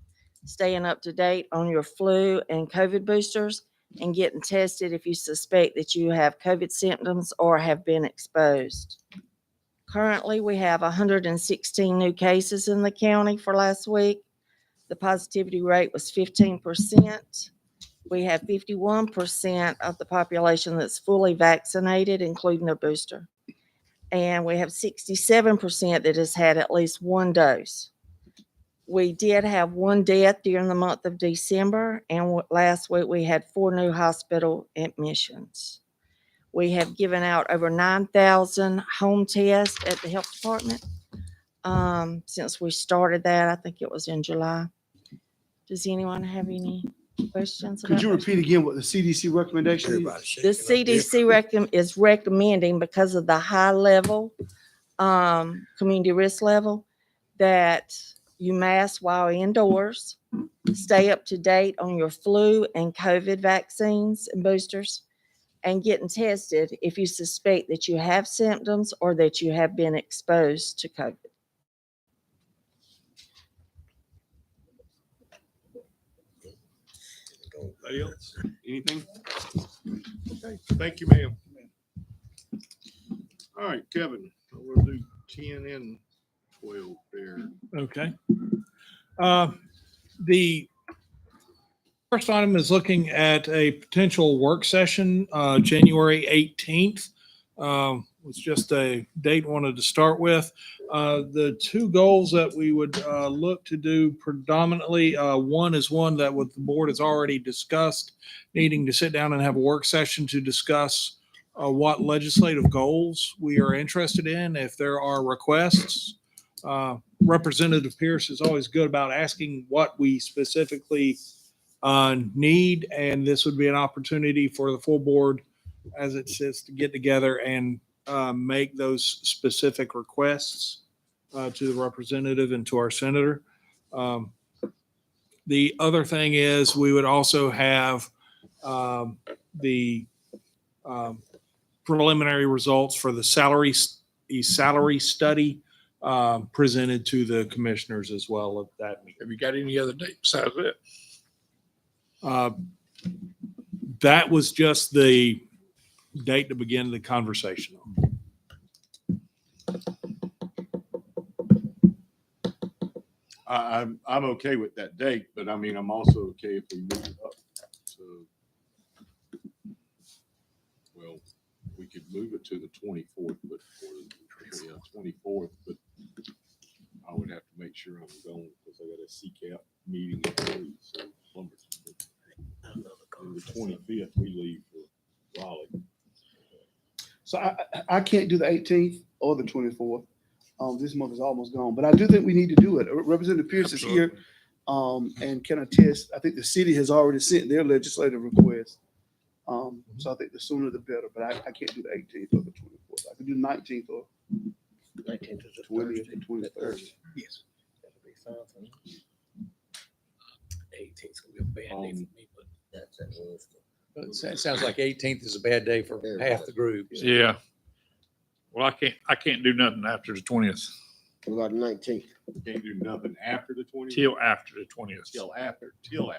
staying up to date on your flu and COVID boosters, and getting tested if you suspect that you have COVID symptoms or have been exposed. Currently, we have 116 new cases in the county for last week. The positivity rate was 15%. We have 51% of the population that's fully vaccinated, including a booster. And we have 67% that has had at least one dose. We did have one death during the month of December, and last week we had 4 new hospital admissions. We have given out over 9,000 home tests at the health department since we started that. I think it was in July. Does anyone have any questions? Could you about repeat again what the CDC recommendation is? the CDC is recommending, because of the high level, community risk level, that you mask while indoors, stay up to date on your flu and COVID vaccines and boosters, and getting tested if you suspect that you have symptoms or that you have been exposed to COVID. Anybody else? Anything? Okay, thank you, ma'am. All right, Kevin, we'll do 10 and 12 there. Okay. The first item is looking at a potential work session, January 18th. Was just a date wanted to start with. The two goals that we would look to do predominantly, one is one that what the board has already discussed, needing to sit down and have a work session to discuss what legislative goals we are interested in. If there are requests, Representative Pierce is always good about asking what we specifically need, and this would be an opportunity for the full board as it sits to get together and make those specific requests to the representative and to our senator. The other thing is we would also have the preliminary results for the salary study presented to the commissioners as well at that meeting. Have you got any other date besides that? That was just the date to begin the conversation on. I'm okay with that date, but I mean, I'm also okay if we move it up. So, well, we could move it to the 24th, but for the 24th, but I would have to make sure I'm going because I got a CCAP meeting at 3, so Lumberton. And the 25th, we leave for Raleigh. So I can't do the 18th or the 24th. This month is almost gone, but I do think we need to do it. Representative Pierce is here and can attest. I think the city has already sent their legislative request. So I think the sooner the better, but I can't do the 18th or the 24th. I can do the 19th or 19th is a 20th or 23rd. Yes. That'll be fine for me. 18th gonna be a bad day for me, but that's at Wednesday. But it sounds like 18th is a bad day for half the group. Yeah. Well, I can't do nothing after the 20th. What about the 19th? Can't do nothing after the 20th? Till after the 20th. Till after. Till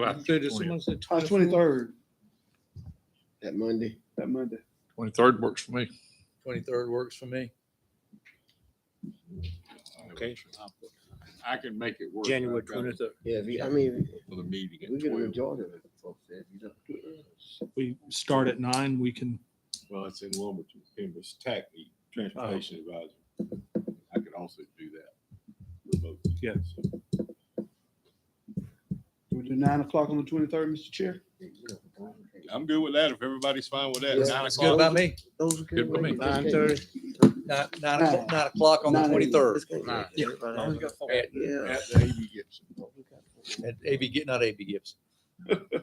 after the 20th. 23rd. That Monday. That Monday. 23rd works for me. 23rd works for me. Okay. I can make it work. January I've got 23rd. Yeah, I mean, For the meeting we at get a 12. majority of it, folks. If you don't. We start at 9, we can. Well, it's in Lumberton, Canvas TAC meeting, Transportation Advisor. I could also do that remotely. Yeah. So, Can we do 9 o'clock on the 23rd, Mr. Chair? I'm good with that. If everybody's fine with that. Yeah. 9 That's o'clock. good by me. Those are Good for me. 9:30. 9 o'clock on the 9 a.m. 23rd. Nah, Yeah. everybody Long as have you got four. a- At Yeah. At the A.B. Gibson. at AB, not AB Gibson.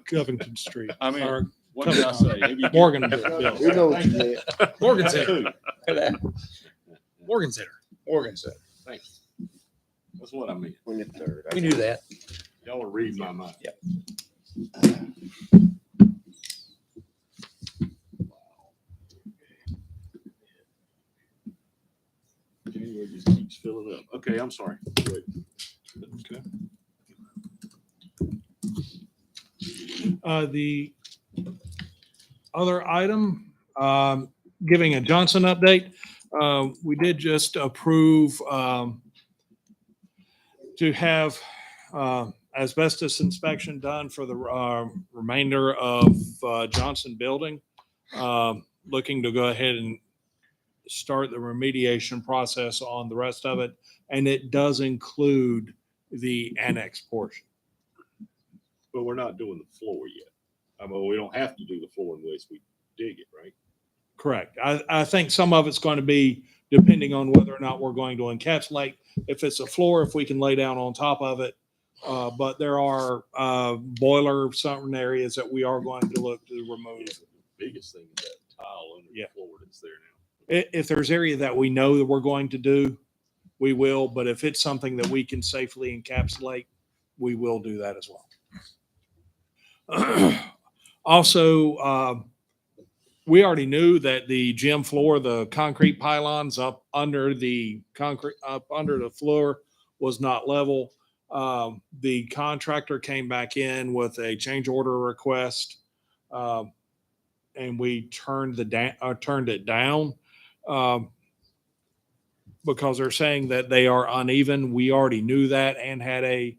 Covington Street. I mean, Or what did I say? A.B. Gibson. Morgan. We know what you meant. Morgan Center. Morgan Center. Morgan Center. Thanks. That's what I meant. 23rd. We knew that. Y'all are reading my mind. Yep. Anyway, it just keeps filling up. Okay, I'm sorry. Wait. Okay. The other item, giving a Johnson update. We did just approve to have asbestos inspection done for the remainder of Johnson Building. Looking to go ahead and start the remediation process on the rest of it. And it does include the annex portion. But we're not doing the floor yet. I mean, we don't have to do the floor unless we dig it, right? Correct. I think some of it's going to be depending on whether or not we're going to encapsulate. If it's a floor, if we can lay down on top of it. But there are boiler certain areas that we are going to look to remove. The biggest thing is that tile under the floor that's there now. If there's area that we know that we're going to do, we will. But if it's something that we can safely encapsulate, we will do that as well. Also, we already knew that the gym floor, the concrete pylons up under the concrete, up under the floor was not level. The contractor came back in with a change order request, and we turned it down because they're saying that they are uneven. We already knew that and had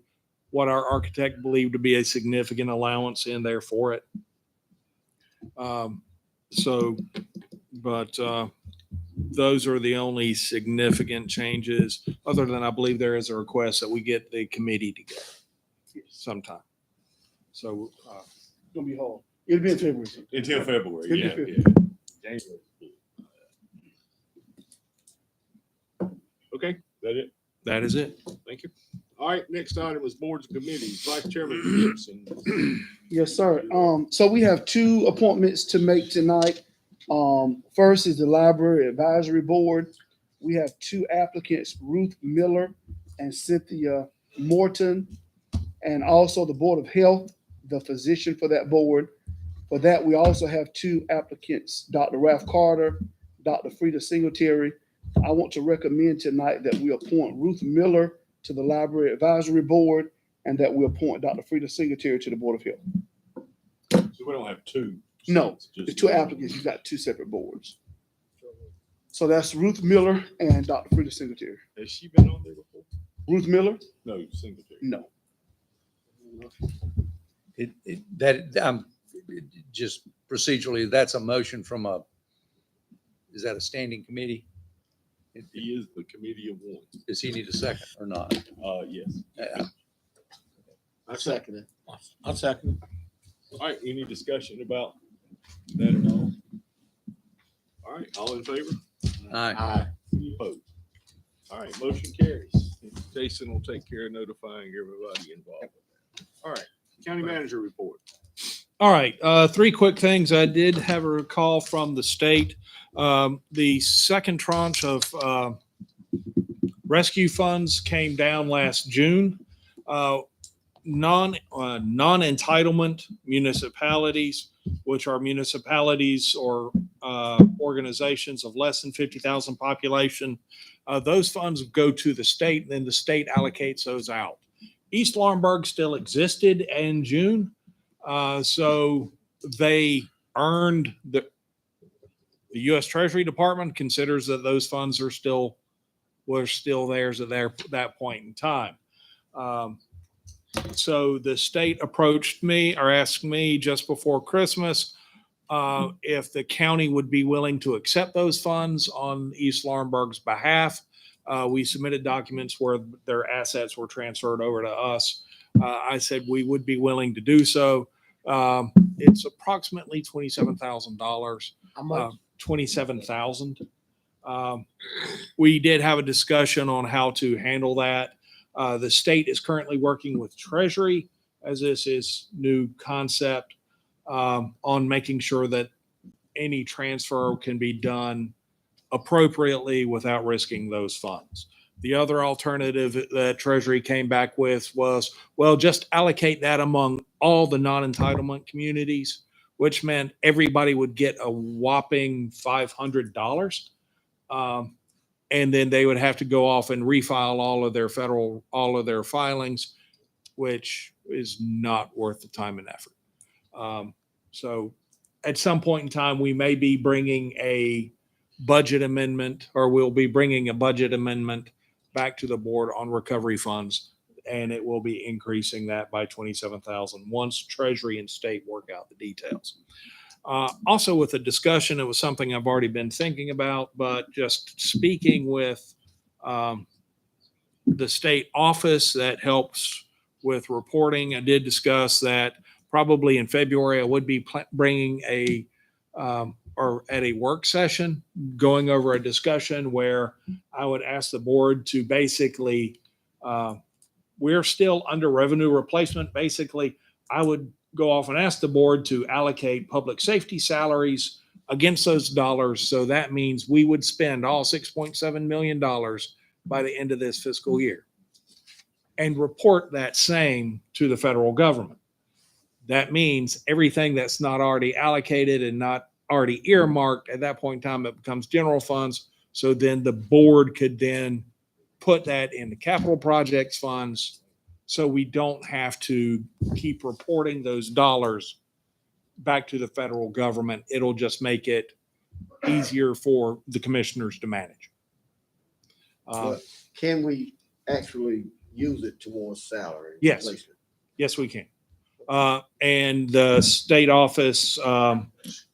what our architect believed to be a significant allowance in there for it. Those are the only significant changes, other than I believe there is a request that we get the committee together sometime. So, Gonna be hard. It'll be in February. Until February, It'll be yeah, February. yeah. January. Okay, that it? that is it. Thank you. All right, next item is boards and committees. Vice Chairman Gibson. Yes, sir. So we have two appointments to make tonight. First is the Library Advisory Board. We have two applicants, Ruth Miller and Cynthia Morton, and also the Board of Health, the physician for that board. For that, we also have two applicants, Dr. Ralph Carter, Dr. Frida Singletary. I want to recommend tonight that we appoint Ruth Miller to the Library Advisory Board and that we appoint Dr. Frida Singletary to the Board of Health. So we don't have two. No, seats, the just two one. applicants, you've got two separate boards. So that's Ruth Miller and Dr. Frida Singletary. Has she been on there before? Ruth Miller? No, Singletary. No. Just procedurally, that's a motion from is that a standing committee? He is the committee of one. Does he need a second or not? Yes. I second it. I'll second. All right, any discussion about that at all? All right, all in favor? Aye. Any opposed? All right, motion carries. Jason will take care of notifying everybody involved. All right, county manager report. All right, three quick things. I did have a call from the state. The second tranche of rescue funds came down last June. Non-entitlement municipalities, which are municipalities or organizations of less than 50,000 population, those funds go to the state, and then the state allocates those out. East Laurinburg still existed in June. So they earned the U.S. Treasury Department considers that those funds were still theirs at that point in time. So the state approached me or asked me just before Christmas if the county would be willing to accept those funds on East Laurinburg's behalf. We submitted documents where their assets were transferred over to us. I said we would be willing to do so. It's approximately $27,000. How much? 27,000. We did have a discussion on how to handle that. The state is currently working with Treasury, as this is new concept, on making sure that any transfer can be done appropriately without risking those funds. The other alternative that Treasury came back with was, well, just allocate that among all the non-entitlement communities, which meant everybody would get a whopping $500. And then they would have to go off and refile all of their filings, which is not worth the time and effort. So at some point in time, we may be bringing a budget amendment, or we'll be bringing a budget amendment back to the board on recovery funds, and it will be increasing that by 27,000 once Treasury and state work out the details. Also with the discussion, it was something I've already been thinking about, but just speaking with the state office that helps with reporting, I did discuss that probably in February, I would be bringing or at a work session, going over a discussion where I would ask the board to basically, we're still under revenue replacement. Basically, I would go off and ask the board to allocate public safety salaries against those dollars. So that means we would spend all $6.7 million by the end of this fiscal year and report that same to the federal government. That means everything that's not already allocated and not already earmarked at that point in time, it becomes general funds. So then the board could then put that in the capital projects funds. So we don't have to keep reporting those dollars back to the federal government. It'll just make it easier for the commissioners to manage. But can we actually use it towards salary? Yes. replacement? Yes, we can. And the state office,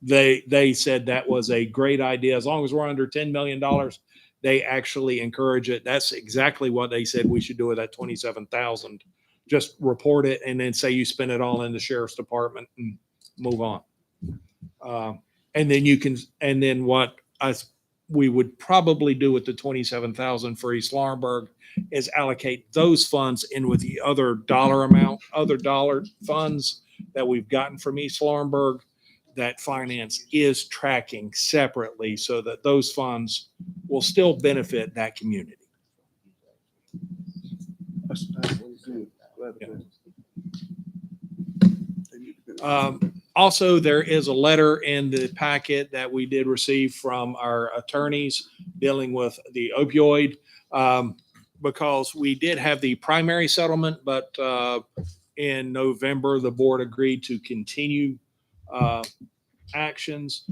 they said that was a great idea. As long as we're under $10 million, they actually encourage it. That's exactly what they said we should do with that 27,000. Just report it and then say you spend it all in the sheriff's department and move on. And then what we would probably do with the 27,000 for East Laurinburg is allocate those funds in with the other dollar funds that we've gotten from East Laurinburg that finance is tracking separately so that those funds will still benefit that community. Also, there is a letter in the packet that we did receive from our attorneys dealing with the opioid, because we did have the primary settlement, but in November, the board agreed to continue actions.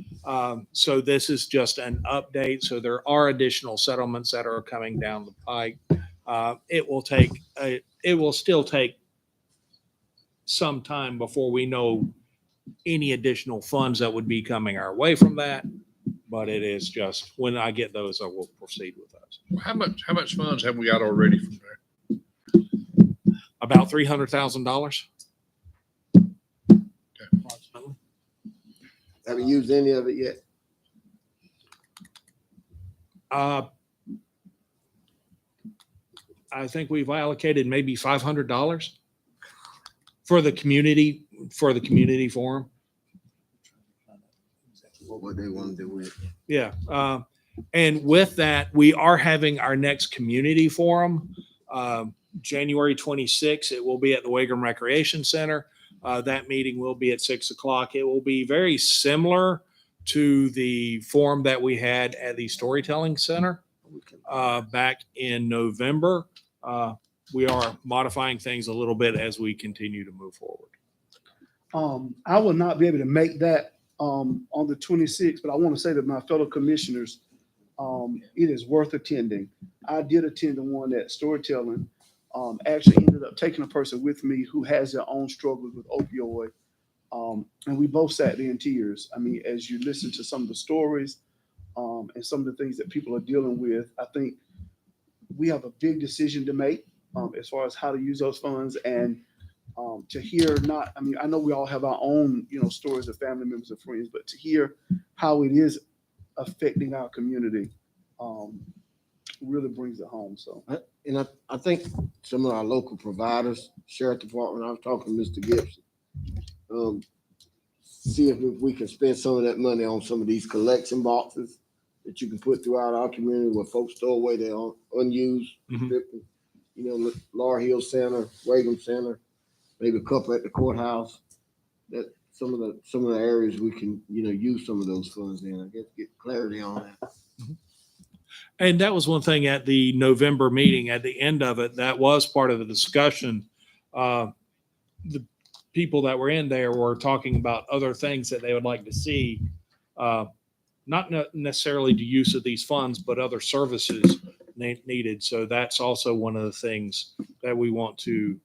So this is just an update. So there are additional settlements that are coming down the pike. It will still take some time before we know any additional funds that would be coming our way from that. But it is just, when I get those, I will proceed with those. How much funds have we got already from there? About $300,000. Haven't used any of it yet? I think we've allocated maybe $500 for the community forum. What they want to do with it. Yeah. And with that, we are having our next community forum, January 26th. It will be at the Wagram Recreation Center. That meeting will be at 6:00. It will be very similar to the forum that we had at the Storytelling Center back in November. We are modifying things a little bit as we continue to move forward. I will not be able to make that on the 26th, but I want to say to my fellow commissioners, it is worth attending. I did attend the one at Storytelling. Actually ended up taking a person with me who has their own struggles with opioid. And we both sat there in tears. I mean, as you listen to some of the stories and some of the things that people are dealing with, I think we have a big decision to make as far as how to use those funds, and to hear I know we all have our own, stories of family members and friends, but to hear how it is affecting our community really brings it home. So And I think some of our local providers, sheriff department, I was talking to Mr. Gibson. See if we can spend some of that money on some of these collection boxes that you can put throughout our community where folks throw away their unused. Mhm. You know, Laurel Hill Center, Reagan Center, maybe a couple at the courthouse. That some of the areas we can, use some of those funds in. I guess get clarity on that. And that was one thing at the November meeting, at the end of it, that was part of the discussion. The people that were in there were talking about other things that they would like to see, not necessarily the use of these funds, but other services needed. So that's also one of the things that we want to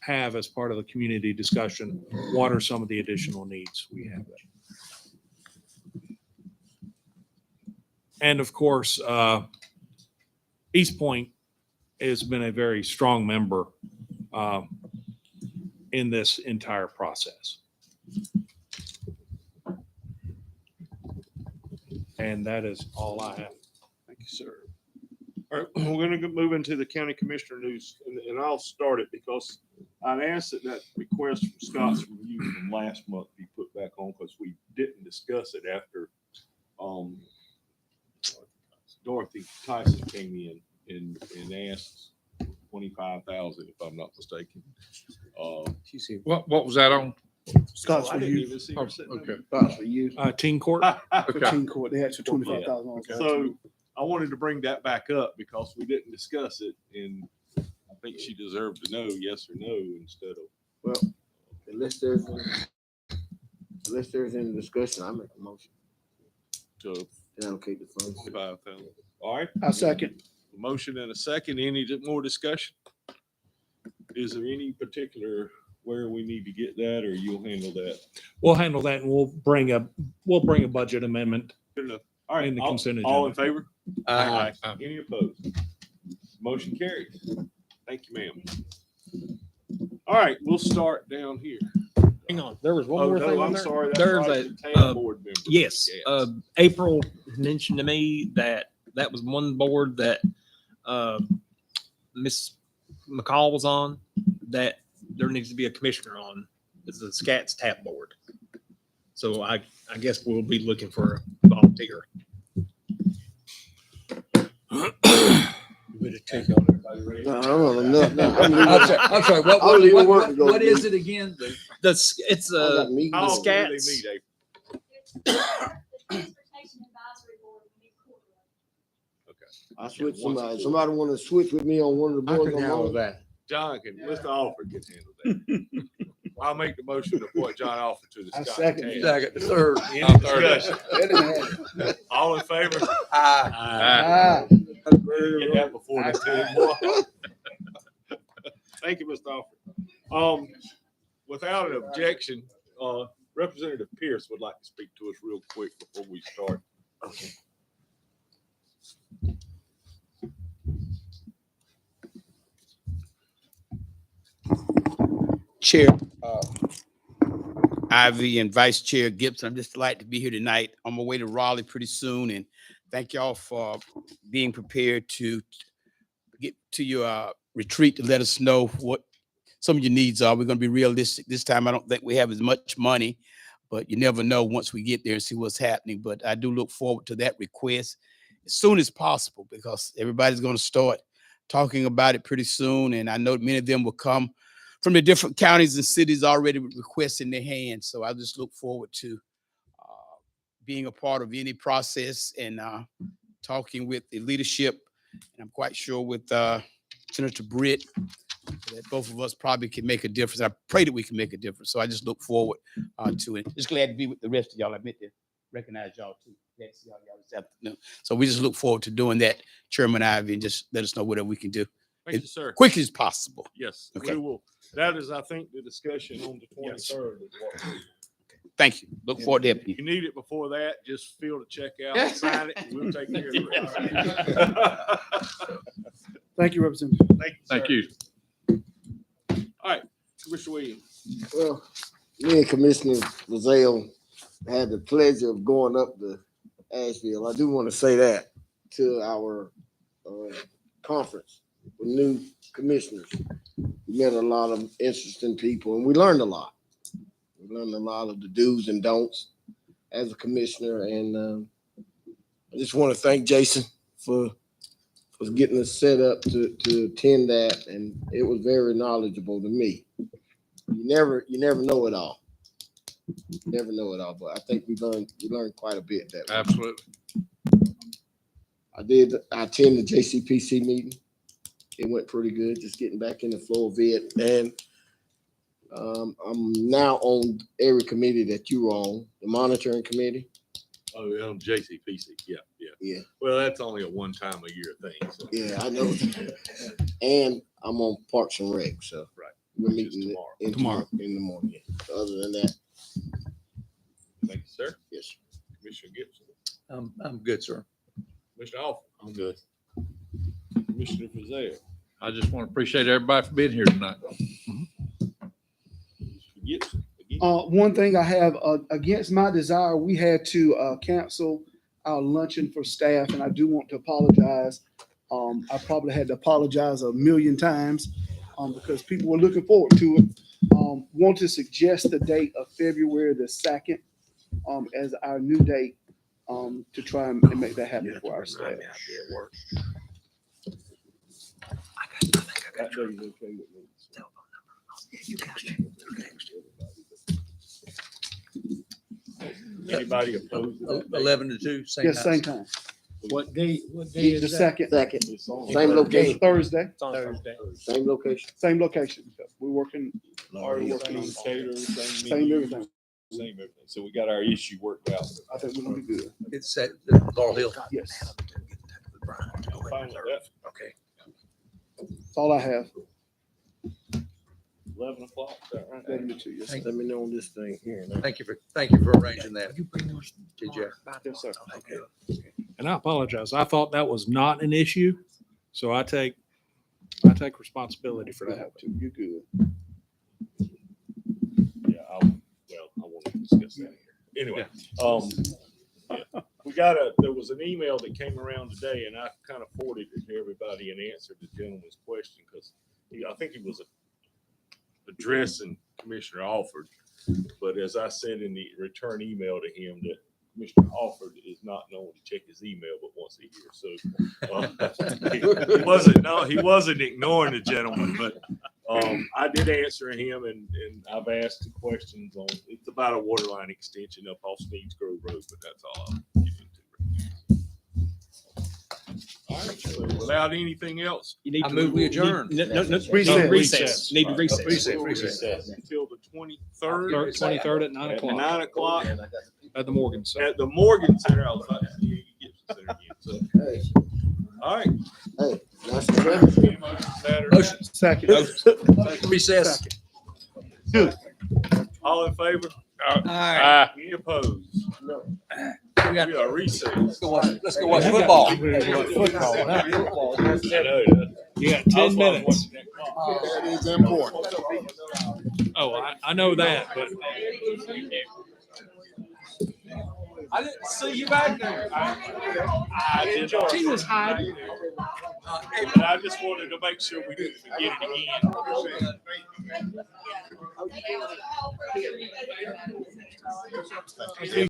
have as part of the community discussion. What are some of the additional needs we have? And of course, East Point has been a very strong member in this entire process. And that is all I have. Thank you, sir. All right, we're gonna move into the county commissioner news, and I'll start it because I'd asked that request from Scott's review from last month be put back on because we didn't discuss it after Dorothy Tyson came in and asked 25,000, if I'm not mistaken. What was that on? Scott's I for didn't you. even see her sitting there. Okay. Scott's for you. Teen court. For teen court, they asked for $25,000. So I wanted to bring that back up because we didn't discuss it, and I think she deserved to know yes or no instead of. Well, unless there's any discussion, I make a motion To to allocate the funds. 25,000. All right. I second. A motion and a second. Any more discussion? Is there any particular where we need to get that, or you'll handle that? We'll handle that and we'll bring a budget amendment. Good enough. All right. In the all- consent All in agenda. favor? Aye. Any opposed? Motion carries. Thank you, ma'am. All right, we'll start down here. Hang on, there was one Oh, more no, thing on I'm there. sorry. That's There's right, a, the TAM board member. yes, Yes. April mentioned to me that that was one board that, Miss McCall was on, that there needs to be a commissioner on, is the SCATS TAP board. So I guess we'll be looking for a volunteer. I'm sorry, what is it again? It's How the often do they SCATS. meet, I switch somebody. Somebody want to switch with me on one of the boards. I'm on? that. John can, Mr. Alford can handle that. I'll make the motion to appoint John Alford to the I Scott. second. TAM. Second, third. Any discussion? All in favor? Ah, Get that before the 10. Thank you, Mr. Alford. Without an objection, Representative Pierce would like to speak to us real quick before we start. Okay. Chair Ivy and Vice Chair Gibson, I'm just delighted to be here tonight. On my way to Raleigh pretty soon, and thank y'all for being prepared to get to your retreat to let us know what some of your needs are. We're going to be realistic this time. I don't think we have as much money, but you never know once we get there and see what's happening. But I do look forward to that request as soon as possible because everybody's going to start talking about it pretty soon, and I know many of them will come from the different counties and cities already with requests in their hands. So I just look forward to being a part of any process and talking with the leadership. And I'm quite sure with Senator Britt that both of us probably can make a difference. I pray that we can make a difference. So I just look forward to it. Just glad to be with the rest of y'all. I meant to recognize y'all too. Glad to see y'all this afternoon. So we just look forward to doing that, Chairman Ivy, and just let us know whatever we can do. Thank you, sir. Quickly as possible. Yes, Okay. we will. That is, I think, the discussion on the 23rd. Thank you. Look forward to helping you. If you need it before that, just fill the check out, and sign it, and we'll take care of it. thank you, Representative. Thank you. Thank you. All right, Commissioner Williams. Well, me and Commissioner Lozelle had the pleasure of going up the Asheville. I do want to say that to our conference with new commissioners. We met a lot of interesting people and we learned a lot. We learned a lot of the do's and don'ts as a commissioner. And I just want to thank Jason for getting us set up to attend that. And it was very knowledgeable to me. You never know it all. You never know it all, but I think we learned quite a bit that way. Absolutely. I attended the JCPC meeting. It went pretty good, just getting back in the flow of it. And I'm now on every committee that you were on, the monitoring committee. Oh, on JCPC, yeah. Yeah. Well, that's only a one time a year thing. So. Yeah, I know. And I'm on Parks and Rec, so. Right. We're meeting tomorrow in the morning. So other than that. Thank you, sir. Yes. Commissioner Gibson. I'm good, sir. Commissioner Alford. I'm good. Commissioner Fazell. I just want to appreciate everybody for being here tonight. Gibson. One thing I have against my desire, we had to cancel our luncheon for staff, and I do want to apologize. I probably had to apologize a million times because people were looking forward to it. Want to suggest the date of February the 2nd as our new date to try and make that happen for our staff. That day is okay with me. You guys check. Anybody opposed to that? 11 to 2, same Yes, time. same time. What day The is that? second, It's on Same location. it's Thursday, It's on Thursday. Same location. same location. We're working, Already working on same catering, same same menu, everything. same everything. So we got our issue worked out. I think we're gonna be good. It's at Laurel Hill. Yes, Fine with that. Okay. that's all I have. 11 o'clock, is that right? 11 to 2, yes, sir. Let me know on this thing here. now. Thank you for arranging that. TJ. Yes, sir. Okay. And I apologize. I thought that was not an issue. So I take responsibility for I that. have to. You're good. Yeah, I want to discuss that here. Anyway, yeah. There was an email that came around today and I kind of forwarded it to everybody and answered the gentleman's question because I think he was addressing Commissioner Alford. But as I said in the return email to him, that Commissioner Alford is not known to check his email but once a year. So he wasn't ignoring the gentleman, but I did answer him and I've asked the questions on, it's about a water line extension up off Sneeds Grove Road, but that's all I'll get into. All right, so without anything else. You need I to move we adjourn. Recess. Need to recess. Recess until the 23rd. 23rd at 9 At o'clock 9 o'clock at the Morgan Center. at the Morgan Center. I was about to say Gibson Center again. So, Hey, all right. hey, nice to meet you. Any motion, Saturday? Motion. Second. Recess. All in favor? Aye. Any opposed? No. We got- We are recessed. Let's go watch football. I know. You got 10 minutes. That is important. Oh, I know that, but I didn't see you back there. I did not. he was hiding. But I just wanted to make sure we didn't forget it again.